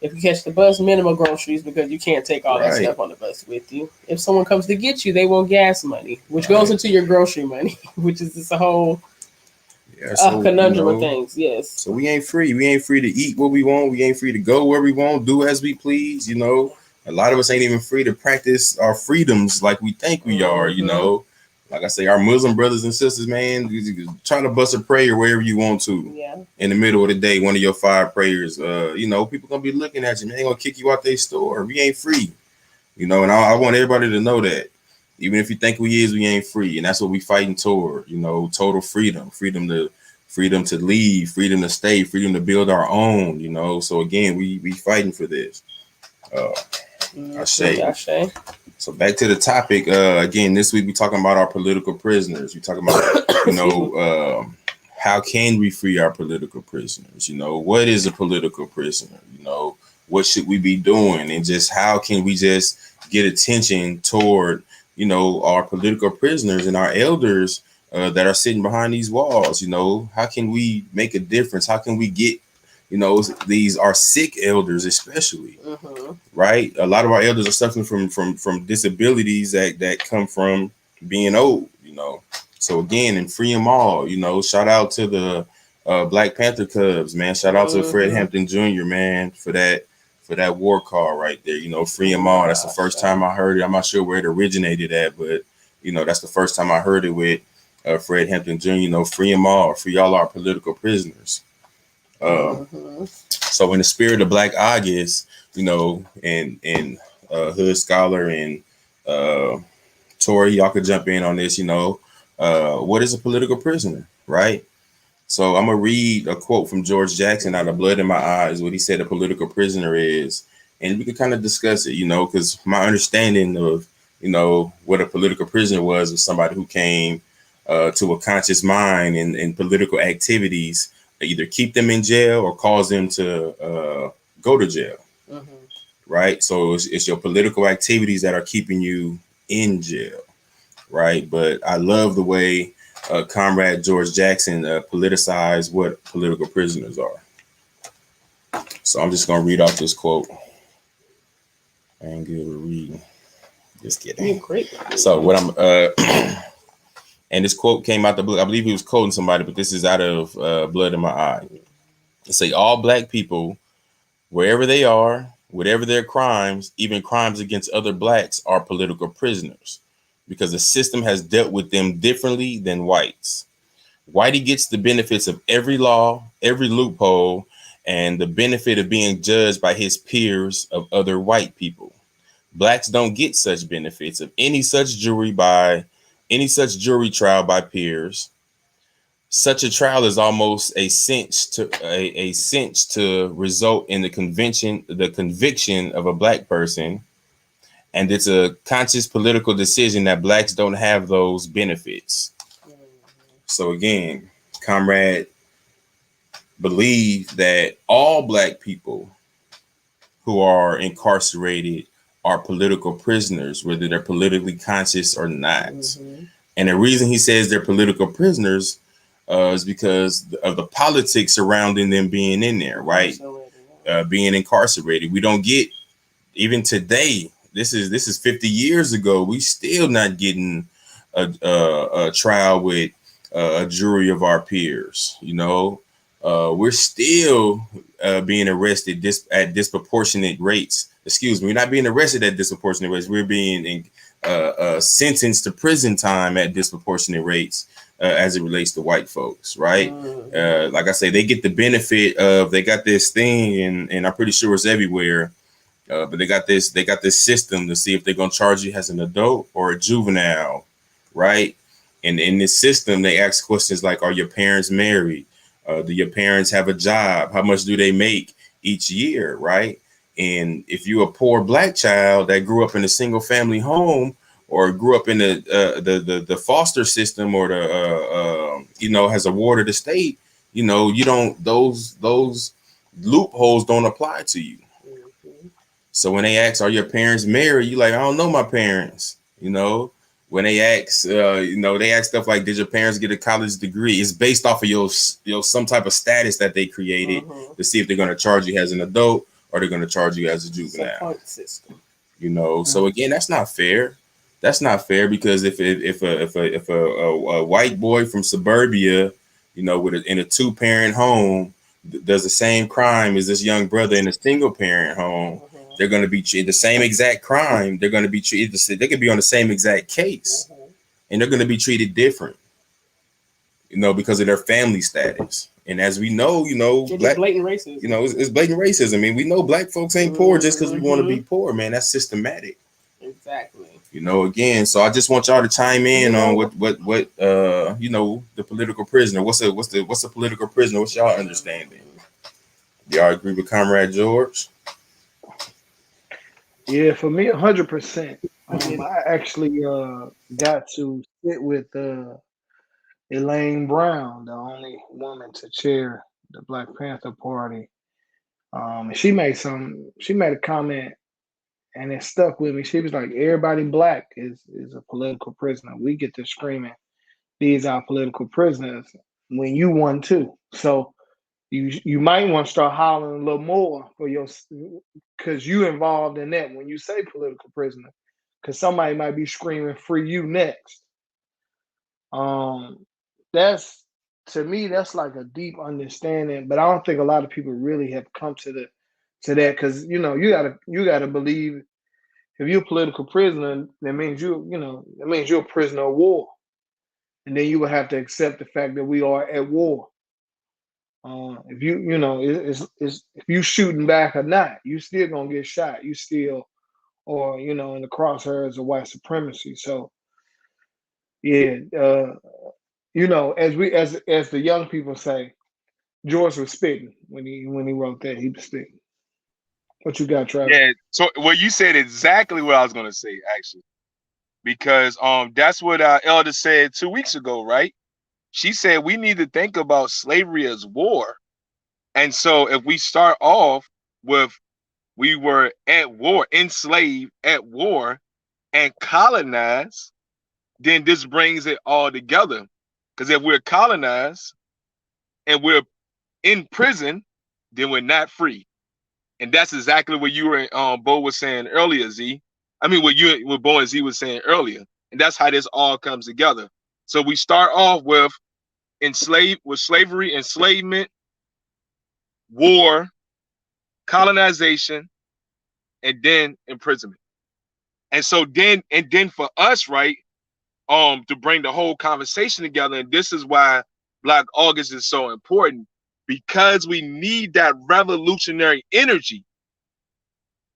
If you catch the bus, minimum groceries because you can't take all that stuff on the bus with you. If someone comes to get you, they want gas money, which goes into your grocery money, which is this whole conundrum of things. Yes. So we ain't free. We ain't free to eat what we want. We ain't free to go where we want, do as we please. A lot of us ain't even free to practice our freedoms like we think we are. Like I say, our Muslim brothers and sisters, man, try to bust a prayer wherever you want to. Yeah. In the middle of the day, one of your 5 prayers. People gonna be looking at you, man. They gonna kick you out their store. We ain't free. And I want everybody to know that. Even if you think we ain't free, and that's what we fighting toward. Total freedom, freedom to leave, freedom to stay, freedom to build our own. So again, we fighting for this. I say. So back to the topic. Again, this week we talking about our political prisoners. We talking about how can we free our political prisoners? What is a political prisoner? What should we be doing, and just how can we just get attention toward our political prisoners and our elders that are sitting behind these walls? How can we make a difference? How can we get these are sick elders, especially, right? A lot of our elders are suffering from disabilities that come from being old, So again, and free them all, shout out to the Black Panther Cubs, man. Shout out to Fred Hampton Jr., man, for that war call right there, free them all. That's the first time I heard it. I'm not sure where it originated at, but that's the first time I heard it with Fred Hampton Jr., free them all, free all our political prisoners. So in the spirit of Black August, and Hood Scholar and Tory, y'all could jump in on this, what is a political prisoner, right? So I'm gonna read a quote from George Jackson out of Blood in My Eyes, what he said a political prisoner is, and we could kind of discuss it, because my understanding of, what a political prisoner was somebody who came to a conscious mind in political activities, either keep them in jail or cause them to go to jail. Right. So it's your political activities that are keeping you in jail. Right. But I love the way Comrade George Jackson politicized what political prisoners are. So I'm just going to read off this quote. I ain't good at reading. Just kidding. Great. So what I'm and this quote came out the book. I believe he was quoting somebody, but this is out of Blood in My Eye. It say all Black people, wherever they are, whatever their crimes, even crimes against other Blacks, are political prisoners because the system has dealt with them differently than whites. Whitey gets the benefits of every law, every loophole, and the benefit of being judged by his peers of other white people. Blacks don't get such benefits of any such jury trial by peers. Such a trial is almost a cinch to result in the conviction of a black person, and it's a conscious political decision that blacks don't have those benefits. So again, comrade, believe that all black people who are incarcerated are political prisoners, whether they're politically conscious or not. Mm-hmm. And the reason he says they're political prisoners is because of the politics surrounding them being in there, right? Being incarcerated. We don't get, even today, this is 50 years ago, we still not getting a trial with a jury of our peers. You know, we're still being arrested at disproportionate rates. Excuse me, we're not being arrested at disproportionate rates. We're being sentenced to prison time at disproportionate rates as it relates to white folks, right? Like I say, they get the benefit of, they got this thing, and I'm pretty sure it's everywhere. But they got this system to see if they're gonna charge you as an adult or a juvenile, right? And in this system, they ask questions like, are your parents married? Do your parents have a job? How much do they make each year, right? And if you're a poor black child that grew up in a single family home, or grew up in the foster system, or has a ward of the state, you don't, those loopholes don't apply to you. So when they ask, are your parents married? You like, I don't know my parents. When they ask, they ask stuff like, did your parents get a college degree? It's based off of your some type of status that they created to see if they're going to charge you as an adult or they're going to charge you as a juvenile. Point system. So again, that's not fair. That's not fair, because if a white boy from suburbia, in a 2-parent home does the same crime as this young brother in a single parent home, they're going to be treated the same exact crime. They're going to be treated. They could be on the same exact case, and they're going to be treated different, because of their family status. And as we know, black, blatant racism. It's blatant racism. I mean, we know black folks ain't poor just because we want to be poor, man. That's systematic. Exactly. Again, so I just want y'all to chime in on what the political prisoner. What's a political prisoner? What's y'all understanding? Y'all agree with Comrade George? Yeah, for me, 100%. I actually got to sit with Elaine Brown, the only woman to chair the Black Panther Party. And she made a comment, and it stuck with me. She was like, everybody black is a political prisoner. We get to screaming, these are political prisoners, when you one too. So you might want to start hollering a little more for because you involved in that when you say political prisoner, because somebody might be screaming free you next. That's, to me, that's like a deep understanding, but I don't think a lot of people really have come to that, because you gotta believe, if you're a political prisoner, that means you're a prisoner of war, and then you would have to accept the fact that we are at war. If if you shooting back or not, you still gonna get shot. You still, or in the crosshairs of white supremacy. So yeah, as the young people say, George was spitting when he wrote that. He was spitting. What you got, Travis? Yeah. So you said exactly what I was gonna say, actually, because that's what our elder said 2 weeks ago, right? She said we need to think about slavery as war. And so if we start off with, we were at war, enslaved, at war, and colonized, then this brings it all together. Because if we're colonized and we're in prison, then we're not free. And that's exactly what you were, Bo was saying earlier, Z. I mean, what Bo and Z was saying earlier. And that's how this all comes together. So we start off with slavery, enslavement, war, colonization, and then imprisonment. And so then for us, right, to bring the whole conversation together, and this is why Black August is so important, because we need that revolutionary energy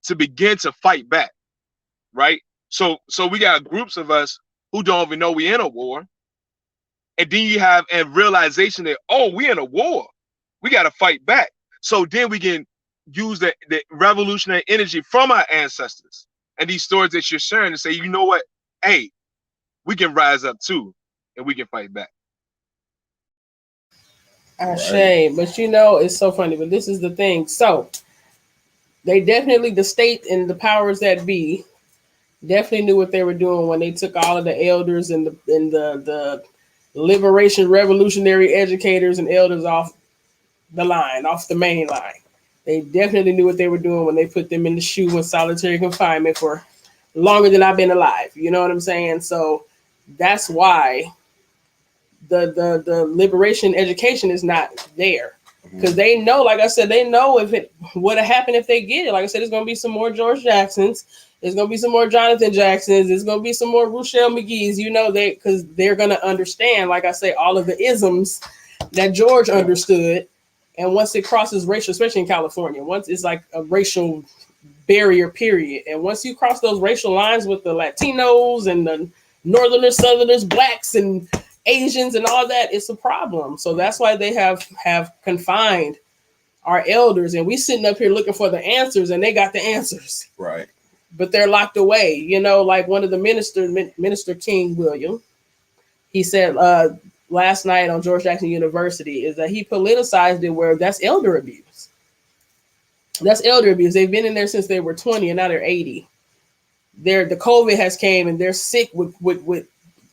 to begin to fight back, right? So we got groups of us who don't even know we in a war. And then you have a realization that, oh, we in a war. We got to fight back. So then we can use the revolutionary energy from our ancestors and these stories that you're sharing to say, you know what? Hey, we can rise up too, and we can fight back. Shame, but it's so funny. But this is the thing. So they definitely, the state and the powers that be, definitely knew what they were doing when they took all of the elders and the liberation revolutionary educators and elders off the line, off the main line. They definitely knew what they were doing when they put them in the SHU in solitary confinement for longer than I've been alive. You know what I'm saying? So that's why the liberation education is not there. Because they know, like I said, they know if it would have happened if they get it. Like I said, there's going to be some more George Jacksons. There's going to be some more Jonathan Jacksons. There's going to be some more Rochelle Mcgees. Because they're going to understand, like I say, all of the isms that George understood. And once it crosses racial, especially in California, once it's like a racial barrier, period. And once you cross those racial lines with the Latinos and the Northerners, Southerners, Blacks, and Asians and all that, it's a problem. So that's why they have confined our elders, and we sitting up here looking for the answers, and they got the answers. Right. But they're locked away. Like one of the Minister King William, he said last night on George Jackson University is that he politicized it where that's elder abuse. That's elder abuse. They've been in there since they were 20 and now they're 80. The COVID has came and they're sick with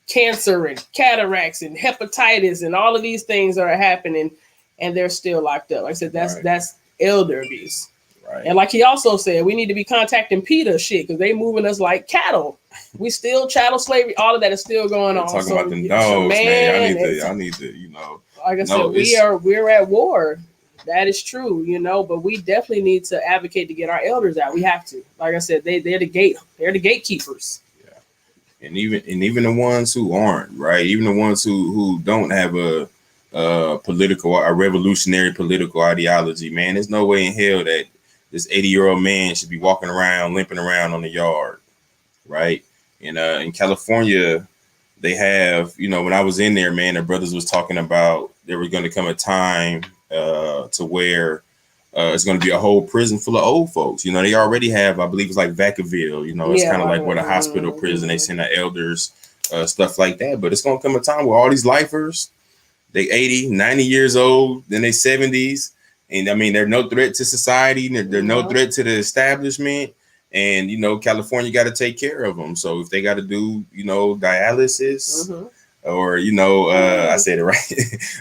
cancer and cataracts and hepatitis and all of these things that are happening, and they're still locked up. Like I said, that's elder abuse. Right. And like he also said, we need to be contacting PETA shit because they moving us like cattle. We still chattel slavery. All of that is still going on. Talking about them dogs, man. I need to, Like I said, we're at war. That is true, but we definitely need to advocate to get our elders out. We have to. Like I said, they're the gatekeepers. And even the ones who aren't, right? Even the ones who don't have a revolutionary political ideology, man, there's no way in hell that this 80-year-old man should be walking around, limping around on the yard, right? And in California, they have, when I was in there, man, the brothers was talking about there was going to come a time to where it's going to be a whole prison full of old folks. They already have, I believe it's like Vacaville, it's kind of like what a hospital prison, they send the elders, stuff like that. But it's going to come a time where all these lifers, they 80, 90 years old, then they 70s. And I mean, they're no threat to society. They're no threat to the establishment. And, California got to take care of them. So if they got to do, dialysis or, I said it right.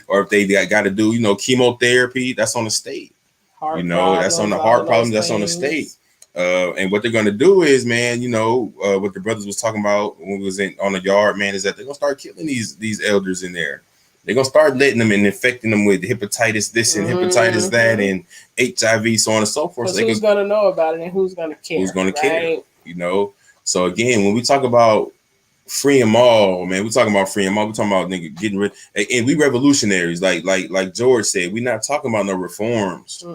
Or if they got to do, chemotherapy, that's on the state. That's on the heart problems. That's on the state. And what they're going to do is, man, what the brothers was talking about when we was on the yard, man, is that they're going to start killing these elders in there. They're going to start letting them and infecting them with hepatitis this and hepatitis that and HIV, so on and so forth. So who's going to know about it and who's going to care? Who's going to care? So again, when we talk about free them all, man, we're talking about free them all. We're talking about nigga getting rid. And we revolutionaries, like George said, we're not talking about no reforms.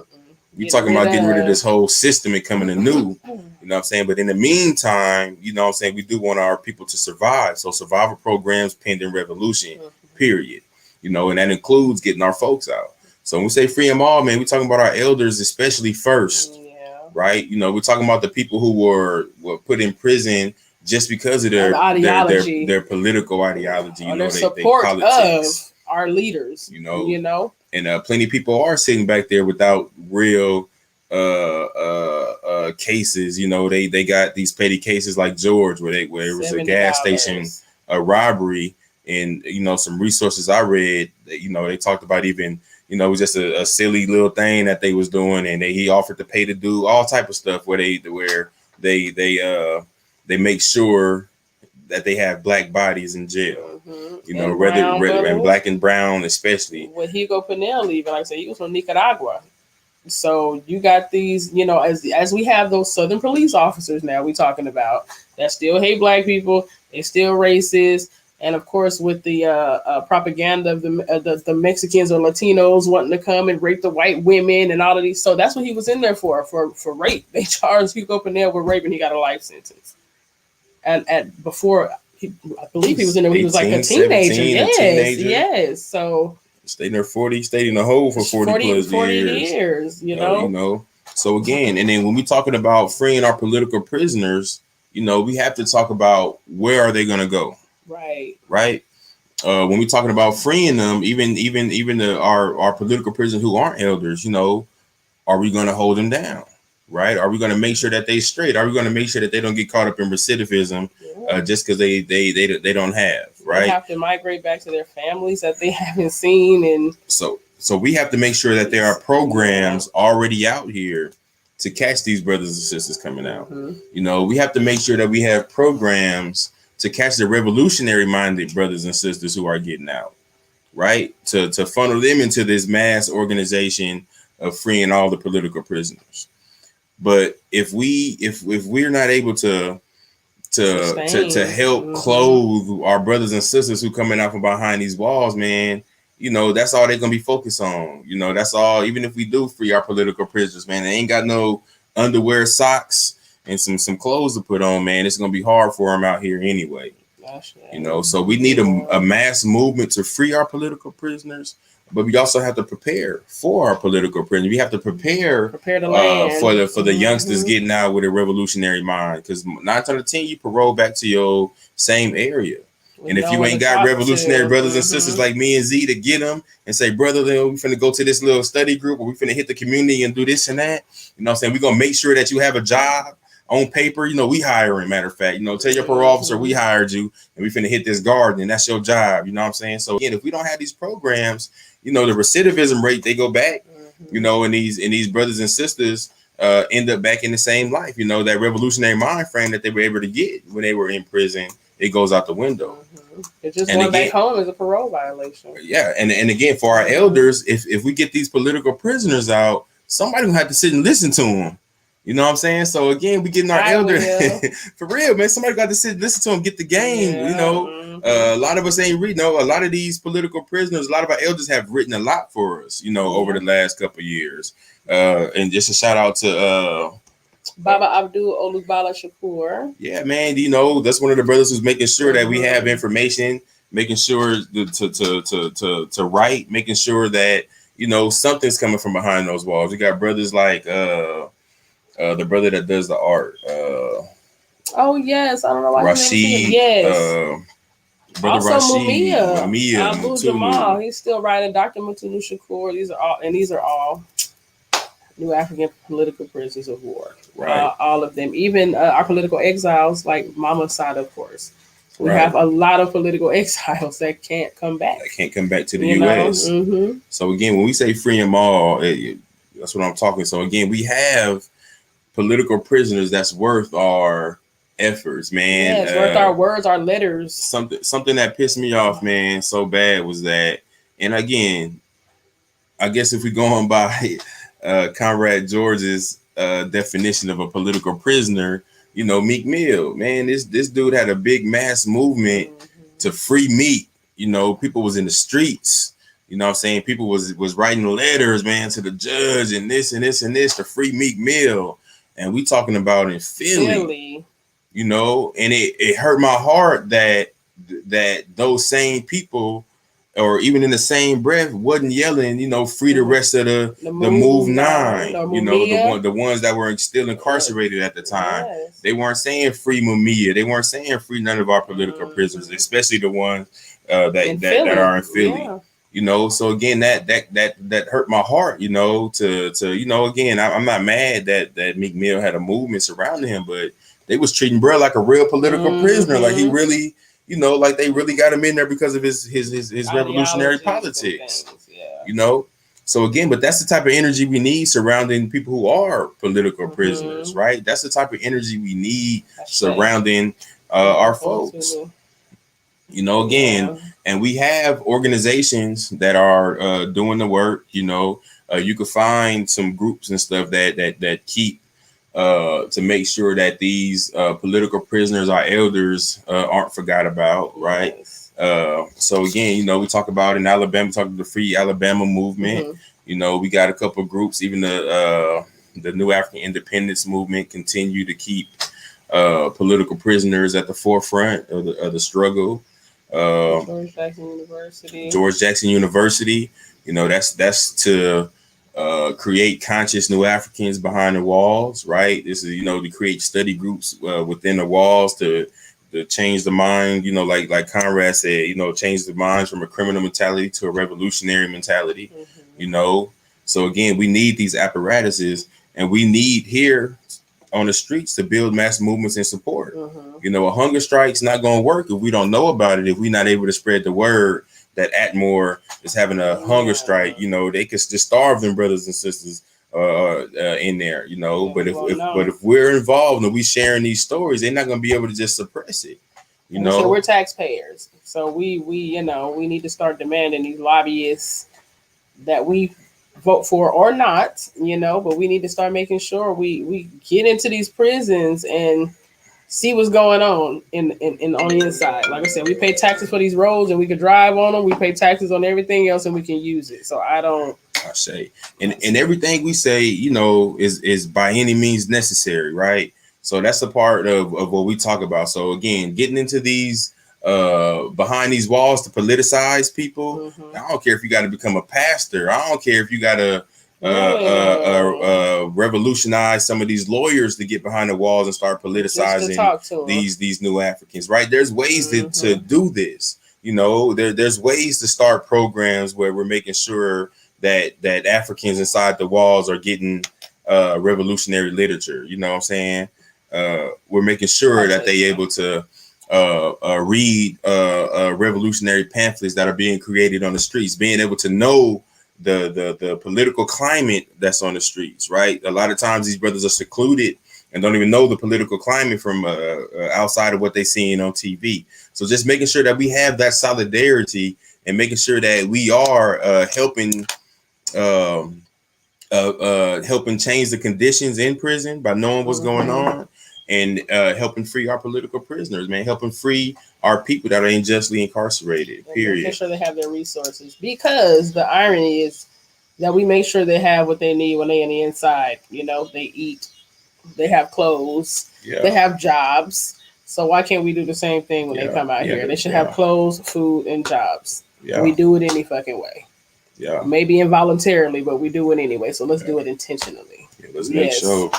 We're talking about getting rid of this whole system and coming anew. You know what I'm saying? But in the meantime, we do want our people to survive. So survival programs pending revolution, period. And that includes getting our folks out. So when we say free them all, man, we're talking about our elders, especially first, right? We're talking about the people who were put in prison just because of their political ideology, their support of our leaders, and plenty of people are sitting back there without real cases. They got these petty cases like George, where it was a gas station, a robbery. And, some resources I read, they talked about even, it was just a silly little thing that they was doing. And he offered to pay to do all type of stuff where they make sure that they have black bodies in jail, and black and brown, especially. With Hugo Pinell, even like I said, he was from Nicaragua. So you got these, as we have those Southern police officers now we talking about that still hate black people. They still racist. And of course, with the propaganda of the Mexicans or Latinos wanting to come and rape the white women and all of these, so that's what he was in there for rape. They charged Hugo Pinell with rape, and he got a life sentence. And before, I believe he was in there when he was like a teenager. 17, Yes. So stayed in there 40, stayed in the hole for 40 years. You know. So again, and then when we're talking about freeing our political prisoners, we have to talk about where are they going to go. Right. When we're talking about freeing them, even our political prisoners who aren't elders, are we going to hold them down? Right? Are we going to make sure that they straight? Are we going to make sure that they don't get caught up in recidivism just because they don't have, right? They have to migrate back to their families that they haven't seen, and so we have to make sure that there are programs already out here to catch these brothers and sisters coming out. We have to make sure that we have programs to catch the revolutionary-minded brothers and sisters who are getting out, right? To funnel them into this mass organization of freeing all the political prisoners. But if we're not able to help clothe our brothers and sisters who coming out from behind these walls, man, that's all they're gonna be focused on. That's all. Even if we do free our political prisoners, man, they ain't got no underwear, socks, and some clothes to put on, man. It's gonna be hard for them out here anyway. So we need a mass movement to free our political prisoners, but we also have to prepare for our political prisoners. We have to prepare the land for the youngsters getting out with a revolutionary mind, because 9 out of 10 you parole back to your same area. And if you ain't got revolutionary brothers and sisters like me and Z to get them and say, brother, we finna go to this little study group, or we finna hit the community and do this and that, what I'm saying? We're gonna make sure that you have a job on paper. We hiring, matter of fact, tell your parole officer we hired you and we finna hit this garden and that's your job. You know what I'm saying? So again, if we don't have these programs, the recidivism rate, they go back, and these brothers and sisters end up back in the same life. That revolutionary mind frame that they were able to get when they were in prison, it goes out the window. It's just going back home is a parole violation. Yeah, and again, for our elders, if we get these political prisoners out, somebody will have to sit and listen to them. You know what I'm saying? So again, we getting our elders for real, man. Somebody got to sit and listen to them, get the game. A lot of us ain't reading. A lot of these political prisoners, a lot of our elders have written a lot for us, over the last couple of years. And just a shout out to Baba Abdul Olubala Shakur. Yeah, man. That's one of the brothers who's making sure that we have information, making sure to write, making sure that something's coming from behind those walls. We got brothers like the brother that does the art. Oh yes, I don't know why. Rashid. Yes. Brother also Rashid, Mumia Abu Jamal. He's still writing. Dr. Mutulu Shakur. These are all new African political prisoners of war. Right. All of them. Even our political exiles, like Mama Sada, of course. We have a lot of political exiles that can't come back. That can't come back to the U.S. So again, when we say free them all, that's what I'm talking. So again, we have political prisoners that's worth our efforts, man. Yeah, it's worth our words, our letters. Something that pissed me off, man, so bad was that, and again, I guess if we go on by Comrade George's definition of a political prisoner, Meek Mill, man, this dude had a big mass movement to free Meek. People was in the streets. What I'm saying? People was writing letters, man, to the judge and this and this and this to free Meek Mill. And we talking about in Philly. And it hurt my heart that those same people, or even in the same breath, wasn't yelling, free the rest of the Move 9, the ones that were still incarcerated at the time. Yes. They weren't saying free Mumia. They weren't saying free none of our political prisoners, especially the ones that are in Philly. Yeah. So again, that hurt my heart, again, I'm not mad that Meek Mill had a movement surrounding him, but they was treating bro like a real political prisoner. Like he really, like they really got him in there because of his revolutionary politics. So again, but that's the type of energy we need surrounding people who are political prisoners, right? That's the type of energy we need surrounding our folks. Again, and we have organizations that are doing the work. You could find some groups and stuff that keep to make sure that these political prisoners, our elders, aren't forgot about, right? Yes. So again, we talk about in Alabama, talk about the Free Alabama movement. Mm-hmm. We got a couple of groups, even the New African Independence movement continue to keep political prisoners at the forefront of the struggle. George Jackson University. George Jackson University, that's to create conscious new Africans behind the walls, right? This is, to create study groups within the walls to change the mind, like Conrad said, change the minds from a criminal mentality to a revolutionary mentality, So again, we need these apparatuses, and we need here on the streets to build mass movements and support. A hunger strike's not going to work if we don't know about it, if we're not able to spread the word that Atmore is having a hunger strike. They could just starve them brothers and sisters in there, but if we're involved and we sharing these stories, they're not going to be able to just suppress it. So we're taxpayers, so we need to start demanding these lobbyists that we vote for or not, but we need to start making sure we get into these prisons and see what's going on in on the inside. Like I said, we pay taxes for these roads and we can drive on them. We pay taxes on everything else and we can use it. So I say, and everything we say, is by any means necessary, right? So that's a part of what we talk about. So again, getting into these behind these walls to politicize people. I don't care if you got to become a pastor. I don't care if you got to revolutionize some of these lawyers to get behind the walls and start politicizing these new Africans, right? There's ways to do this. There's ways to start programs where we're making sure that Africans inside the walls are getting revolutionary literature. You know what I'm saying? We're making sure that they're able to read revolutionary pamphlets that are being created on the streets, being able to know the political climate that's on the streets, right? A lot of times these brothers are secluded and don't even know the political climate from outside of what they're seeing on TV. So just making sure that we have that solidarity and making sure that we are helping change the conditions in prison by knowing what's going on, and helping free our political prisoners, man, helping free our people that are unjustly incarcerated, period. Make sure they have their resources, because the irony is that we make sure they have what they need when they're in the inside. They eat, they have clothes, they have jobs. So why can't we do the same thing when they come out here? They should have clothes, food, and jobs. We do it any fucking way. Maybe involuntarily, but we do it anyway. So let's do it intentionally. Let's make sure.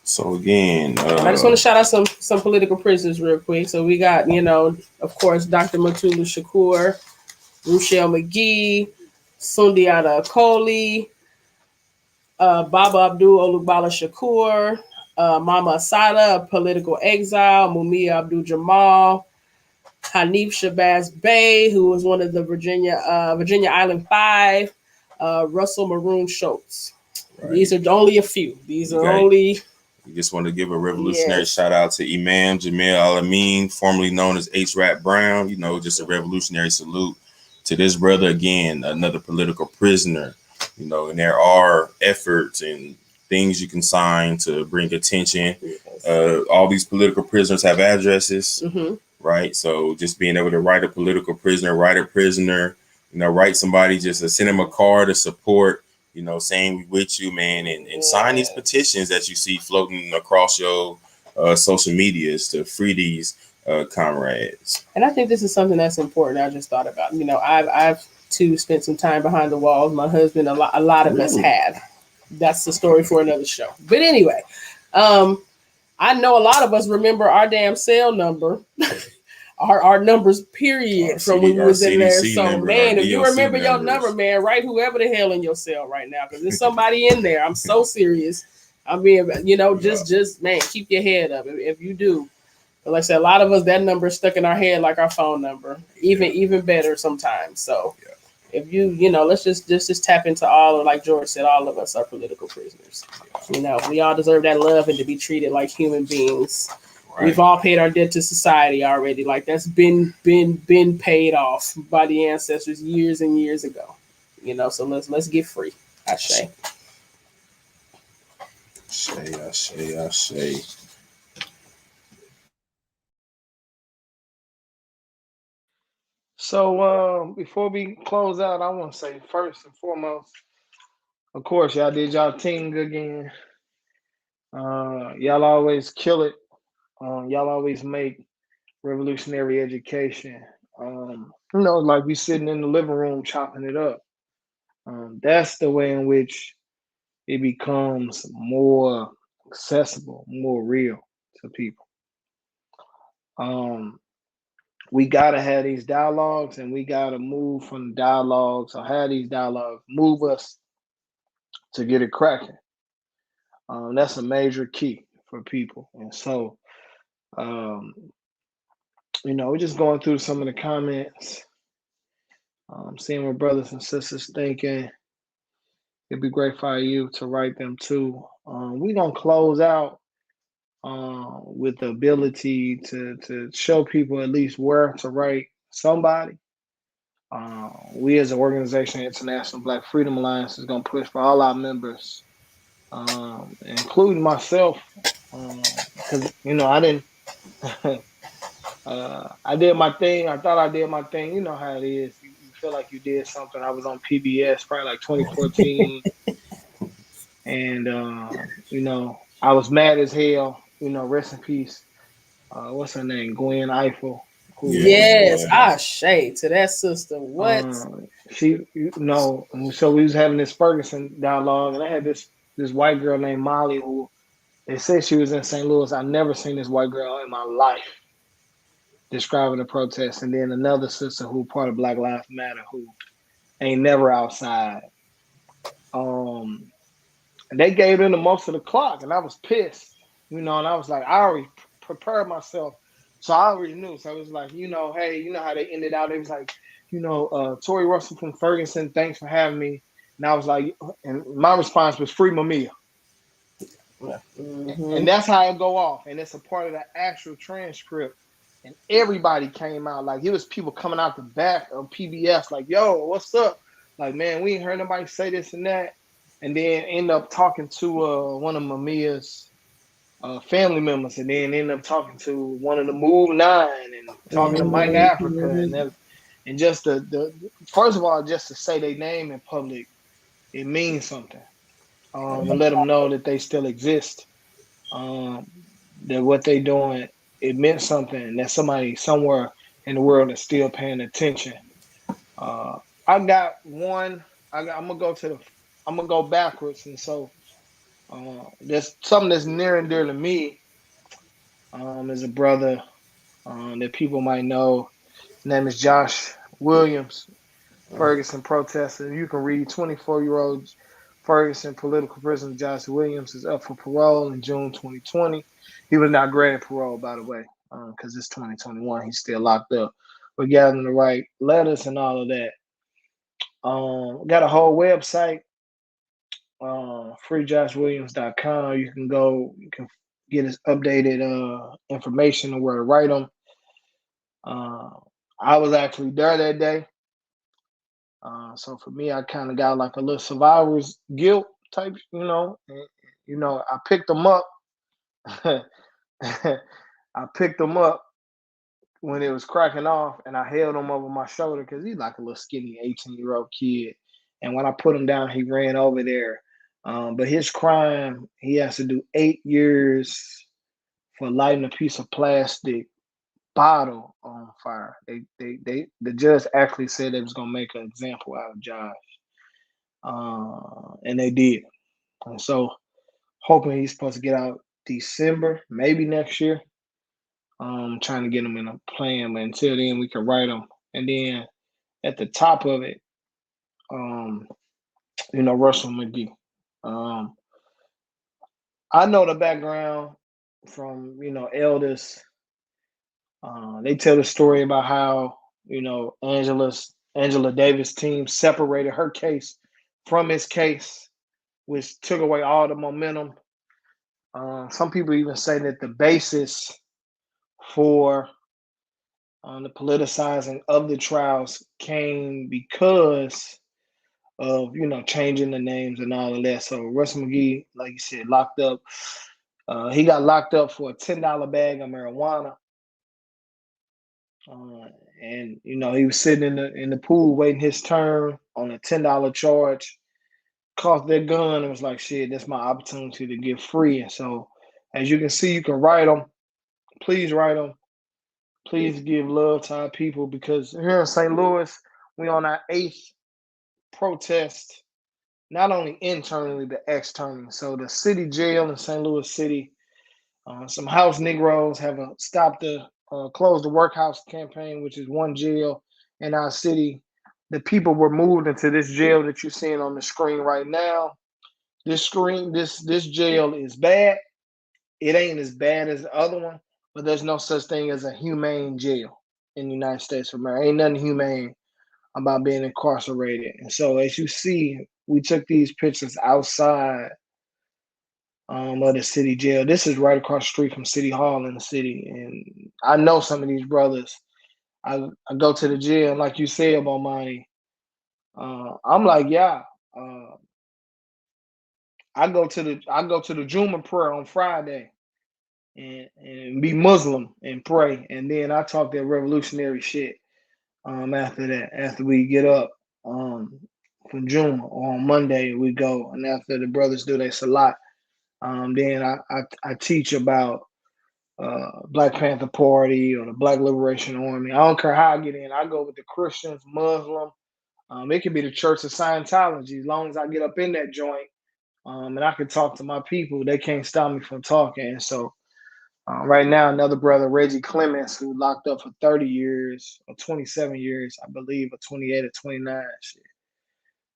So again, I just want to shout out some political prisoners real quick. So we got, of course, Dr. Mutulu Shakur, Rochelle Mcgee, Sundiata Akoli, Baba Abdul Olugbala Shakur, Mama Asada, political exile, Mumia Abdul Jamal, Hanif Shabazz Bey, who was one of the Virginia Island Five, Russell Maroon Schultz. Right. These are only a few. We just want to give a revolutionary shout out to Imam Jamil Al-Amin, formerly known as H. Rap Brown. Just a revolutionary salute to this brother. Again, another political prisoner. And there are efforts and things you can sign to bring attention. All these political prisoners have addresses, right? So just being able to write a political prisoner, write a prisoner, write somebody, just to send them a card of support, saying we with you, man, and sign these petitions that you see floating across your social medias to free these comrades. And I think this is something that's important. I just thought about, I've too spent some time behind the walls. My husband, a lot of us have. That's the story for another show. But anyway, I know a lot of us remember our damn cell number. Our numbers, period, from when we was in there. So, number, man, if you remember your number, man, write whoever the hell in your cell right now, because there's somebody in there. I'm so serious. I mean, just man, keep your head up if you do. But like I said, a lot of us, that number is stuck in our head like our phone number, even better sometimes. So, if let's just tap into all, like George said, all of us are political prisoners. We all deserve that love and to be treated like human beings. Right. We've all paid our debt to society already. Like, that's been paid off by the ancestors years and years ago. So let's get free. I say. I say. So before we close out, I want to say first and foremost, of course, y'all did y'all thing again. Y'all always kill it. Y'all always make revolutionary education. Like we sitting in the living room chopping it up. That's the way in which it becomes more accessible, more real to people. Um, we gotta have these dialogues, and we gotta move from dialogues or have these dialogues move us to get it cracking. That's a major key for people, and so um, we're just going through some of the comments, seeing what brothers and sisters thinking. It'd be great for you to write them too. We're gonna close out with the ability to show people at least where to write somebody. We as an organization, International Black Freedom Alliance, is gonna push for all our members, including myself, because I didn't. I did my thing. I thought I did my thing. You know how it is. You feel like you did something. I was on PBS probably like 2014, and I was mad as hell. Rest in peace. What's her name? Gwen Eiffel. Who Yeah, Yes, yeah. I shade to that sister. What? she and so we was having this Ferguson dialogue, and I had this white girl named Molly who they said she was in St. Louis. I never seen this white girl in my life describing the protest, and then another sister who part of Black Lives Matter who ain't never outside. Um, and they gave in to most of the clock, and I was pissed, and I was like, I already prepared myself, so I already knew. So it was like, hey, you know how they ended out. It was like, Tori Russell from Ferguson, thanks for having me. And I was like, and my response was free Mamiya. And Mm-hmm. that's how it go off. And it's a part of the actual transcript. And everybody came out. Like, it was people coming out the back of PBS, like, yo, what's up? Like, man, we ain't heard nobody say this and that. And then end up talking to one of Mamiya's family members, and then end up talking to one of the Move Nine, and talking to Mike Africa, Mm-hmm. and just the first of all, just to say their name in public, it means something. To let them know that they still exist, um, that what they doing, it meant something, and that somebody somewhere in the world is still paying attention. Uh, I got one. I'm gonna go I'm gonna go backwards, and so there's something that's near and dear to me. As a brother that people might know. His name is Josh Williams, Ferguson protester. You can read 24-year-old Ferguson political prisoner Josh Williams is up for parole in June 2020. He was not granted parole, by the way, because it's 2021. He's still locked up. We're gathering the right letters and all of that. Got a whole website, freejoshwilliams.com. You can go, you can get his updated information on where to write them. Uh, I was actually there that day. So for me, I kind of got like a little survivor's guilt type, I picked them up. I picked him up when it was cracking off, and I held him over my shoulder because he's like a little skinny 18-year-old kid. And when I put him down, he ran over there. But his crime, he has to do 8 years for lighting a piece of plastic bottle on fire. The judge actually said they was gonna make an example out of Josh, and they did. And so, hoping he's supposed to get out December, maybe next year. Trying to get him in a plan, but until then, we can write him. And then at the top of it, um, Rochelle Mcgee. Um, I know the background from elders. They tell the story about how Angela Davis' team separated her case from his case, which took away all the momentum. Some people even say that the basis for the politicizing of the trials came because of changing the names and all of that. So Russ McGee, like you said, locked up. He got locked up for a $10 bag of marijuana. And he was sitting in the pool waiting his turn on a $10 charge. Caught their gun and was like, "Shit, that's my opportunity to get free." And so, as you can see, you can write them. Please write them. Please give love to our people because here in St. Louis, we on our 8th protest, not only internally but externally. So the city jail in St. Louis City, some house Negroes have stopped the close the workhouse campaign, which is one jail in our city. The people were moved into this jail that you're seeing on the screen right now. This jail is bad. It ain't as bad as the other one, but there's no such thing as a humane jail in the United States of America. Ain't nothing humane about being incarcerated. And so, as you see, we took these pictures outside of the city jail. This is right across the street from City Hall in the city. And I know some of these brothers. I go to the jail, and like you said, Bomani, I'm like, yeah. I go to the Juma prayer on Friday and be Muslim and pray, and then I talk that revolutionary shit. After that, after we get up from Juma on Monday, we go, and after the brothers do their salat, then I teach about Black Panther Party or the Black Liberation Army. I don't care how I get in. I go with the Christians, Muslim. It could be the Church of Scientology. As long as I get up in that joint, and I can talk to my people, they can't stop me from talking. And so right now, another brother, Reggie Clements, who locked up for 30 years or 27 years, I believe, or 28 or 29, shit,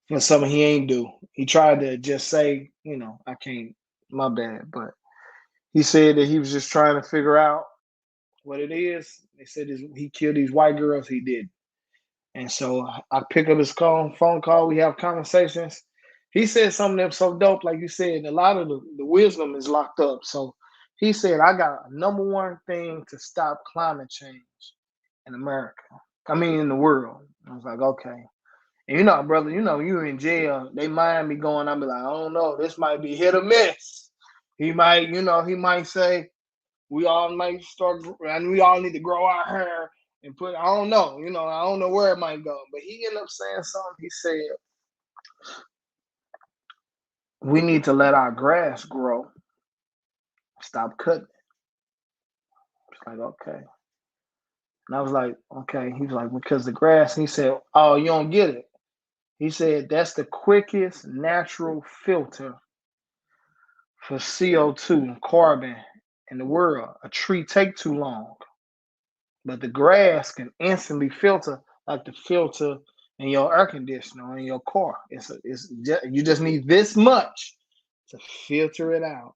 for something he ain't do. He tried to just say, I can't, my bad. But he said that he was just trying to figure out what it is. They said he killed these white girls. He did. And so I pick up his phone call. We have conversations. He said something that was so dope, like you said, a lot of the wisdom is locked up. So he said, I got a number one thing to stop climate change in America. I mean, in the world. I was like, okay. And brother, you in jail. They mind me going, I'll be like, I don't know. This might be hit or miss. He might say, we all might start, and we all need to grow our hair and put, I don't know, I don't know where it might go. But he ended up saying something. He said, we need to let our grass grow. Stop cutting it. It's like, okay. And I was like, okay. He was like, because the grass, he said, oh, you don't get it. He said, that's the quickest natural filter for CO2 and carbon in the world. A tree take too long. But the grass can instantly filter like the filter in your air conditioner or in your car. You just need this much to filter it out.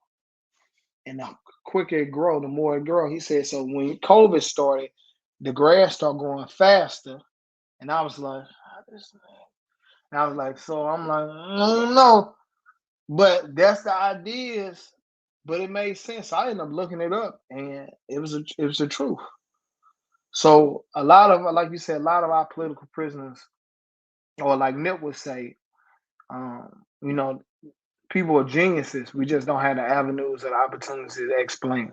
And the quicker it grow, the more it grow. He said, so when COVID started, the grass started growing faster. And I was like, so I'm like, I don't know. But that's the ideas. But it made sense. I ended up looking it up, and it was the truth. So a lot of, like you said, a lot of our political prisoners, or like Nip would say, you know, people are geniuses. We just don't have the avenues and opportunities to explain it.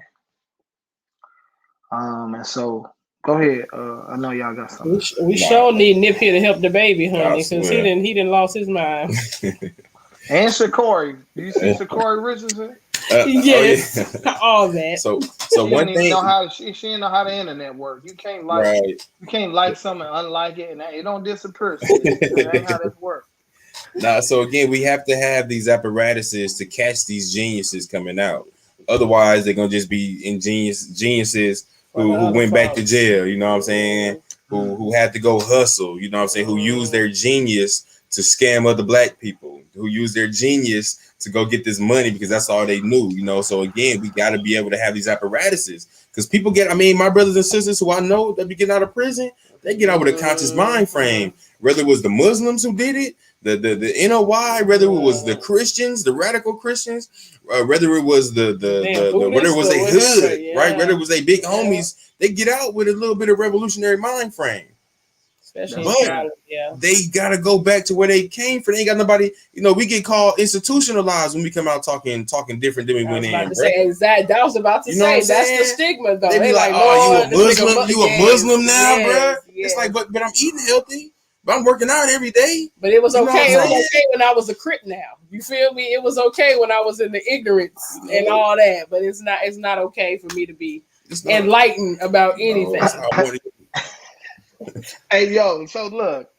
And so, go ahead. I know y'all got something. We sure need Nip here to help the baby, honey, I because swear. he didn't lost his mind. And Shakori. Do you see Shakori Richardson? Yes, Oh, yeah. all that. So She one didn't even thing, know how she didn't know how the internet works. You can't like right? something and unlike it, and it don't disappear. It ain't how that works. Nah, so again, we have to have these apparatuses to catch these geniuses coming out. Otherwise, they're gonna just be geniuses who went back to jail. You know what I'm saying? Who had to go hustle. You know what I'm saying? Who used their genius to scam other black people. Who used their genius to go get this money because that's all they knew. You know. So again, we got to be able to have these apparatuses because people get. I mean, my brothers and sisters who I know that be getting out of prison, they get out with a conscious mind frame. Whether it was the Muslims who did it, the NOY, whether it was the Christians, the radical Christians, whether it was the whether it was a hood, right? Whether it was a big homies, they get out with a little bit of revolutionary mind frame. Especially But yeah. they gotta go back to where they came from. They ain't got nobody. You know, we get called institutionalized when we come out talking different than we went in. I was about to say that's the stigma though. They be like, "Oh, you a Muslim? You a Muslim now, bro?" It's like, but I'm eating healthy. But I'm working out every day. But it was okay. It was okay when I was a Crip now. You feel me? It was okay when I was in the ignorance and all that. But it's not okay for me to be enlightened about anything. Hey, yo, so look,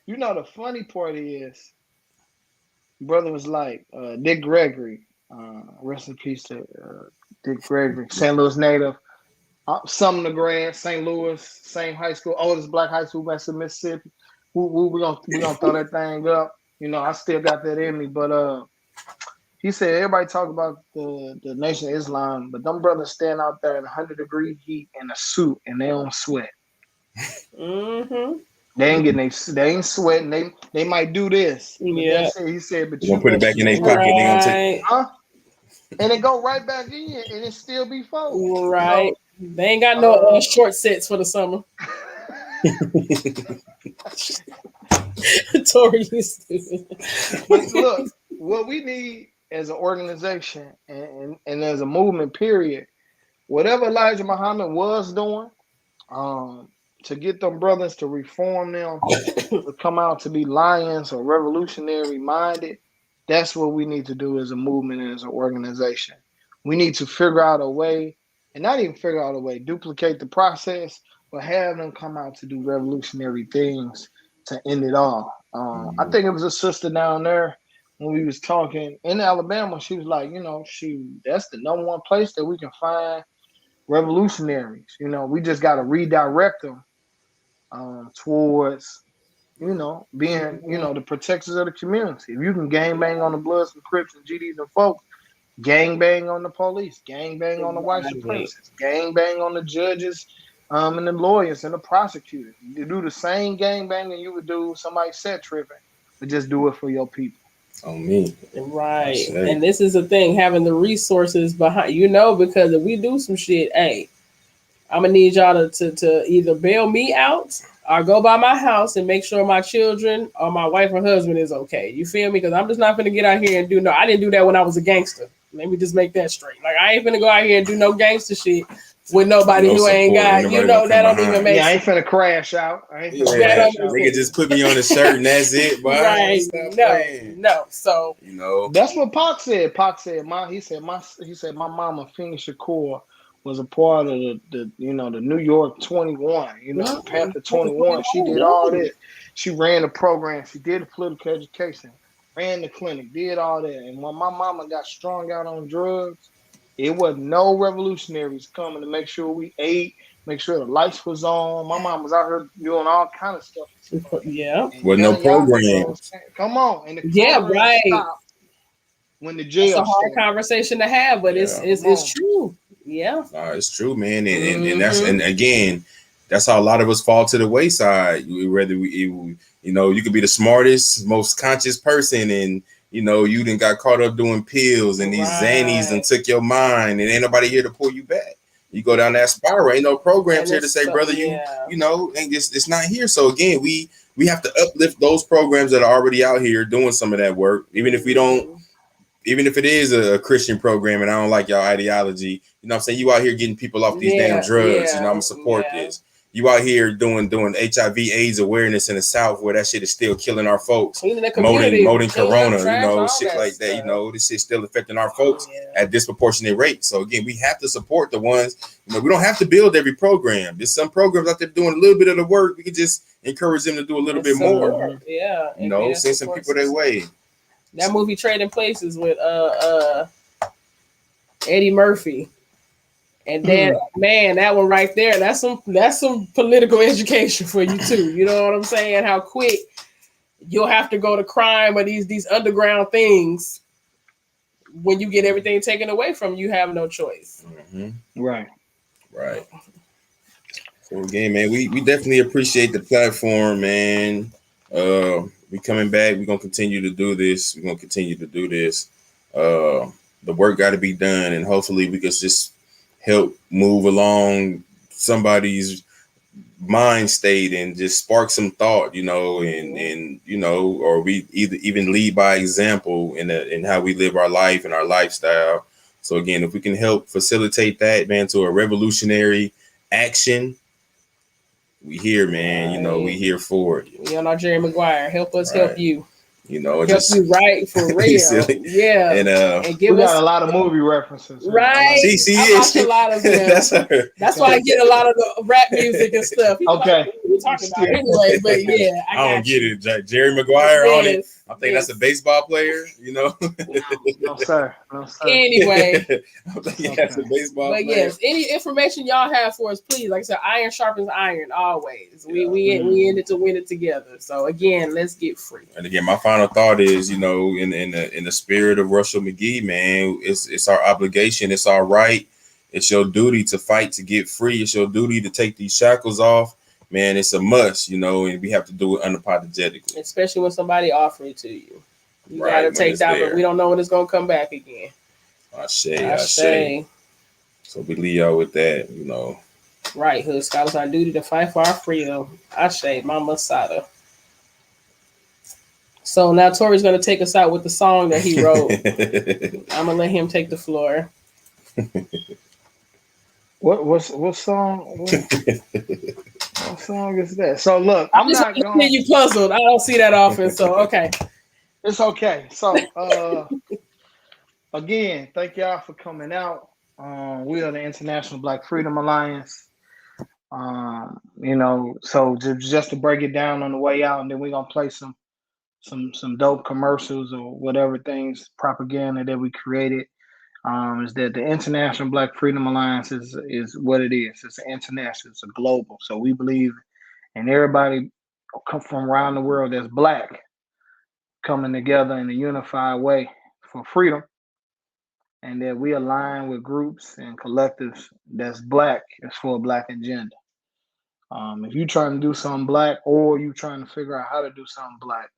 you know the funny part is, brother was like, Dick Gregory, rest in peace to Dick Gregory, St. Louis native, Sumner grad, St. Louis, same high school, oldest black high school west of Mississippi. We gonna throw that thing up. You know, I still got that in me. But he said everybody talk about the Nation of Islam, but them brothers stand out there in 100-degree heat in a suit and they don't sweat. Mm-hmm. They ain't sweating. They might do this. Yeah. He said, but you gonna put it back in their pocket. They gonna take and it go right back in and it still be folded. Right. So, they ain't got no short sets for the summer. Tori, you stupid. But look, what we need as an organization and as a movement, period, whatever Elijah Muhammad was doing, to get them brothers to reform them, to come out to be lions or revolutionary minded, that's what we need to do as a movement and as an organization. We need to figure out a way, and not even figure out a way, duplicate the process, but have them come out to do revolutionary things to end it all. I think it was a sister down there when we was talking in Alabama. She was like, you know, that's the number one place that we can find revolutionaries. You know, we just got to redirect them towards, you know, being, you know, the protectors of the community. If you can gang bang on the Bloods and Crips and GDs and folks, gang bang on the police, gang bang on the white supremacists, gang bang on the judges and the lawyers and the prosecutors. You do the same gang banging you would do somebody set tripping, but just do it for your people. On me. Right. And this is the thing, having the resources behind, you know, because if we do some shit, hey, I'm gonna need y'all to either bail me out or go by my house and make sure my children or my wife or husband is okay. You feel me? Because I'm just not gonna get out here and do I didn't do that when I was a gangster. Let me just make that straight. Like I ain't gonna go out here and do no gangster shit with nobody who ain't got, you know, that don't even make sense. I ain't finna crash out. They just put me on the shirt and that's it, boy. Right. No. So you know. That's what Pac said. He said my mama Phoenix Shakur was a part of the New York 21, the Panther 21. She did all that. She ran the program. She did the political education, ran the clinic, did all that. And when my mama got strung out on drugs, it wasn't no revolutionaries coming to make sure we ate, make sure the lights was on. My mom was out here doing all kind of stuff. Yeah. With no programs. Come on. And the right. Stopped when the jail That's a hard conversation to have, but it's true. Yeah. It's true, man. And that's, and again, that's how a lot of us fall to the wayside. Whether you could be the smartest, most conscious person, and you done got caught up doing pills and these Xannies and took your mind, and ain't nobody here to pull you back. You go down that spiral. Ain't no programs here to say, brother, and it's not here. So again, we have to uplift those programs that are already out here doing some of that work, even if it is a Christian program and I don't like y'all ideology. You know what I'm saying? You out here getting people off these damn drugs. I'm gonna support this. You out here doing HIV AIDS awareness in the South where that shit is still killing our folks. Promoting corona, shit like that. This shit's still affecting our folks at disproportionate rates. So again, we have to support the ones, we don't have to build every program. There's some programs out there doing a little bit of the work. We can just encourage them to do a little bit more. Yeah. Send some people their way. That movie Trading Places with Eddie Murphy. And then that one right there, that's some political education for you too. You know what I'm saying? How quick you'll have to go to crime or these underground things when you get everything taken away from you, have no choice. Mm-hmm. Right. So again, man, we definitely appreciate the platform, man. We coming back. We're gonna continue to do this. The work got to be done, and hopefully we can just help move along somebody's mind state and just spark some thought, and or we even lead by example in how we live our life and our lifestyle. So again, if we can help facilitate that, man, to a revolutionary action, we here, man. Right. We here for it. We on our Jerry Maguire. Help us help you. Help just you right for real. Yeah. And give we us got a lot of movie references. Right. I watch a lot of them. That's why I get a lot of the rap music and stuff. Okay. Like, we're talking about anyway, but yeah. I don't get it. Jerry Maguire on it. I think that's a baseball player, No, sir. No, sir. Anyway. I think that's a baseball player. Yes, any information y'all have for us, please. Like I said, iron sharpens iron always. We in it to win it together. So again, let's get free. And again, my final thought is, in the spirit of Rochelle Mcgee, man, it's our obligation, it's our right, it's your duty to fight to get free. It's your duty to take these shackles off. Man, it's a must, and we have to do it unapologetically. Especially when somebody offers it to you. You gotta take that, but we don't know when it's gonna come back again. I say. So we leave y'all with that, Right, hood scholars, our duty to fight for our freedom. I say, Mama Sada. So now Tori's gonna take us out with the song that he wrote. I'm gonna let him take the floor. What song? What song is that? So look, I'm not going. You puzzled. I don't see that often. So okay, it's okay. So again, thank y'all for coming out. We are the International Black Freedom Alliance. So just to break it down on the way out, and then we're gonna play some dope commercials or whatever things, propaganda that we created. Is that the International Black Freedom Alliance is what it is. It's an international, it's a global. So we believe in everybody come from around the world that's black coming together in a unified way for freedom, and that we align with groups and collectives that's black is for a black agenda. If you're trying to do something black, or you trying to figure out how to do something black,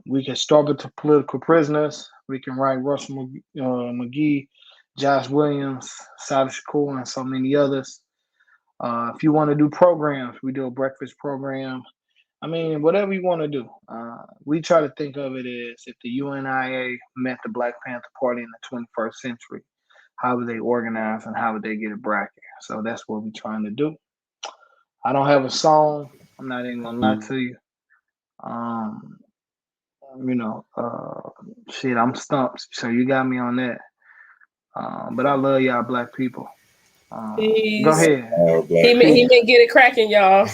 we can start with the political prisoners. We can write Rochelle Mcgee, Josh Williams, Sada Shakur, and so many others. If you want to do programs, we do a breakfast program. I mean, whatever you want to do. We try to think of it as if the UNIA met the Black Panther Party in the 21st century. How would they organize and how would they get a bracket? So that's what we're trying to do. I don't have a song. I'm not even going to lie to you. Shit, I'm stumped. So you got me on that. But I love y'all black people. Go ahead. He may get it cracking, y'all.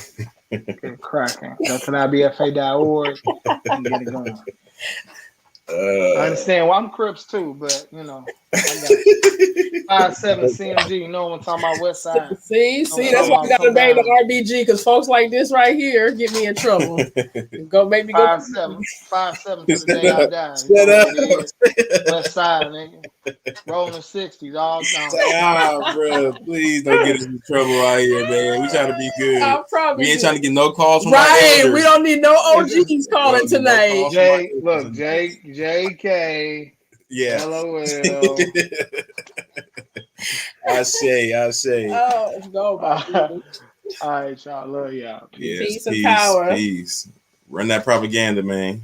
Get it cracking. Go to IBFA.org and get it going. I understand. Well, I'm Crips too, but I got 5'7" CMG. You know what I'm talking about? West Side. See, that's why we got to bang the RBG, because folks like this right here get me in trouble. Make me 5'7" to the day I die. Shut up. West Side, nigga. Rolling 60s all gone. Bro, please don't get us in trouble out here, man. We trying to be good. We ain't trying to get no calls from right. We don't need no OGs calling tonight. JK. Yeah. LOL. I say. Oh, go all right, y'all. Love y'all. Peace and power. Peace. Run that propaganda, man.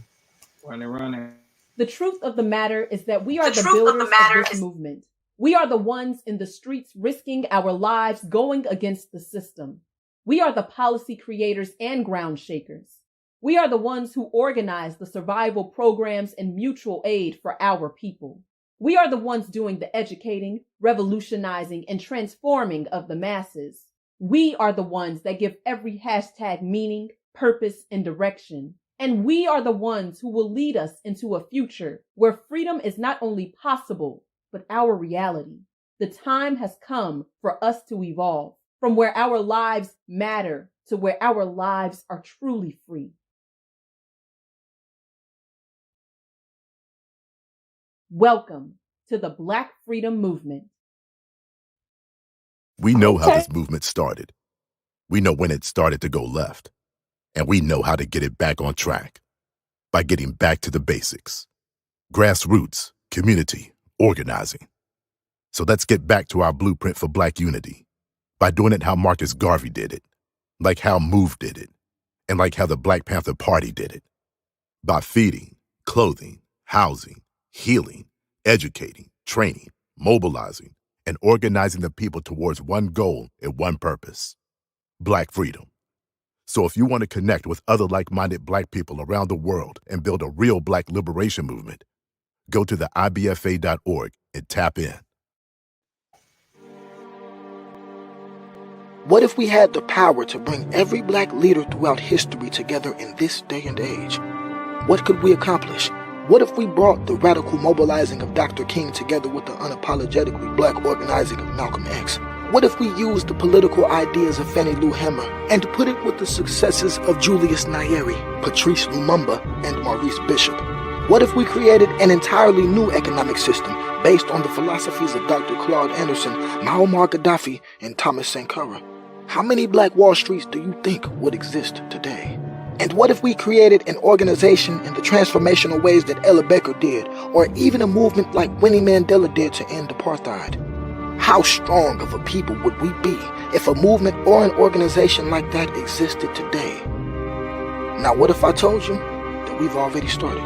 Run it. The truth of the matter is that we are the builders of this movement. We are the ones in the streets risking our lives going against the system. We are the policy creators and ground shakers. We are the ones who organize the survival programs and mutual aid for our people. We are the ones doing the educating, revolutionizing, and transforming of the masses. We are the ones that give every hashtag meaning, purpose, and direction. And we are the ones who will lead us into a future where freedom is not only possible, but our reality. The time has come for us to evolve from where our lives matter to where our lives are truly free. Welcome to the Black Freedom Movement. We know how this movement started. We know when it started to go left. And we know how to get it back on track by getting back to the basics. Grassroots, community, organizing. So let's get back to our blueprint for Black unity by doing it how Marcus Garvey did it. like how MOVE did it, and like how the Black Panther Party did it. By feeding, clothing, housing, healing, educating, training, mobilizing, and organizing the people towards one goal and one purpose: Black freedom. So if you want to connect with other like-minded Black people around the world and build a real Black liberation movement, go to the IBFA.org and tap in. What if we had the power to bring every Black leader throughout history together in this day and age? What could we accomplish? What if we brought the radical mobilizing of Dr. King together with the unapologetically Black organizing of Malcolm X? What if we used the political ideas of Fannie Lou Hamer and put it with the successes of Julius Nyerere, Patrice Lumumba, and Maurice Bishop? What if we created an entirely new economic system based on the philosophies of Dr. Claude Anderson, Muammar Gaddafi, and Thomas Sankara? How many Black Wall Streets do you think would exist today? And what if we created an organization in the transformational ways that Ella Baker did, or even a movement like Winnie Mandela did to end apartheid? How strong of a people would we be if a movement or an organization like that existed today? Now, what if I told you that we've already started?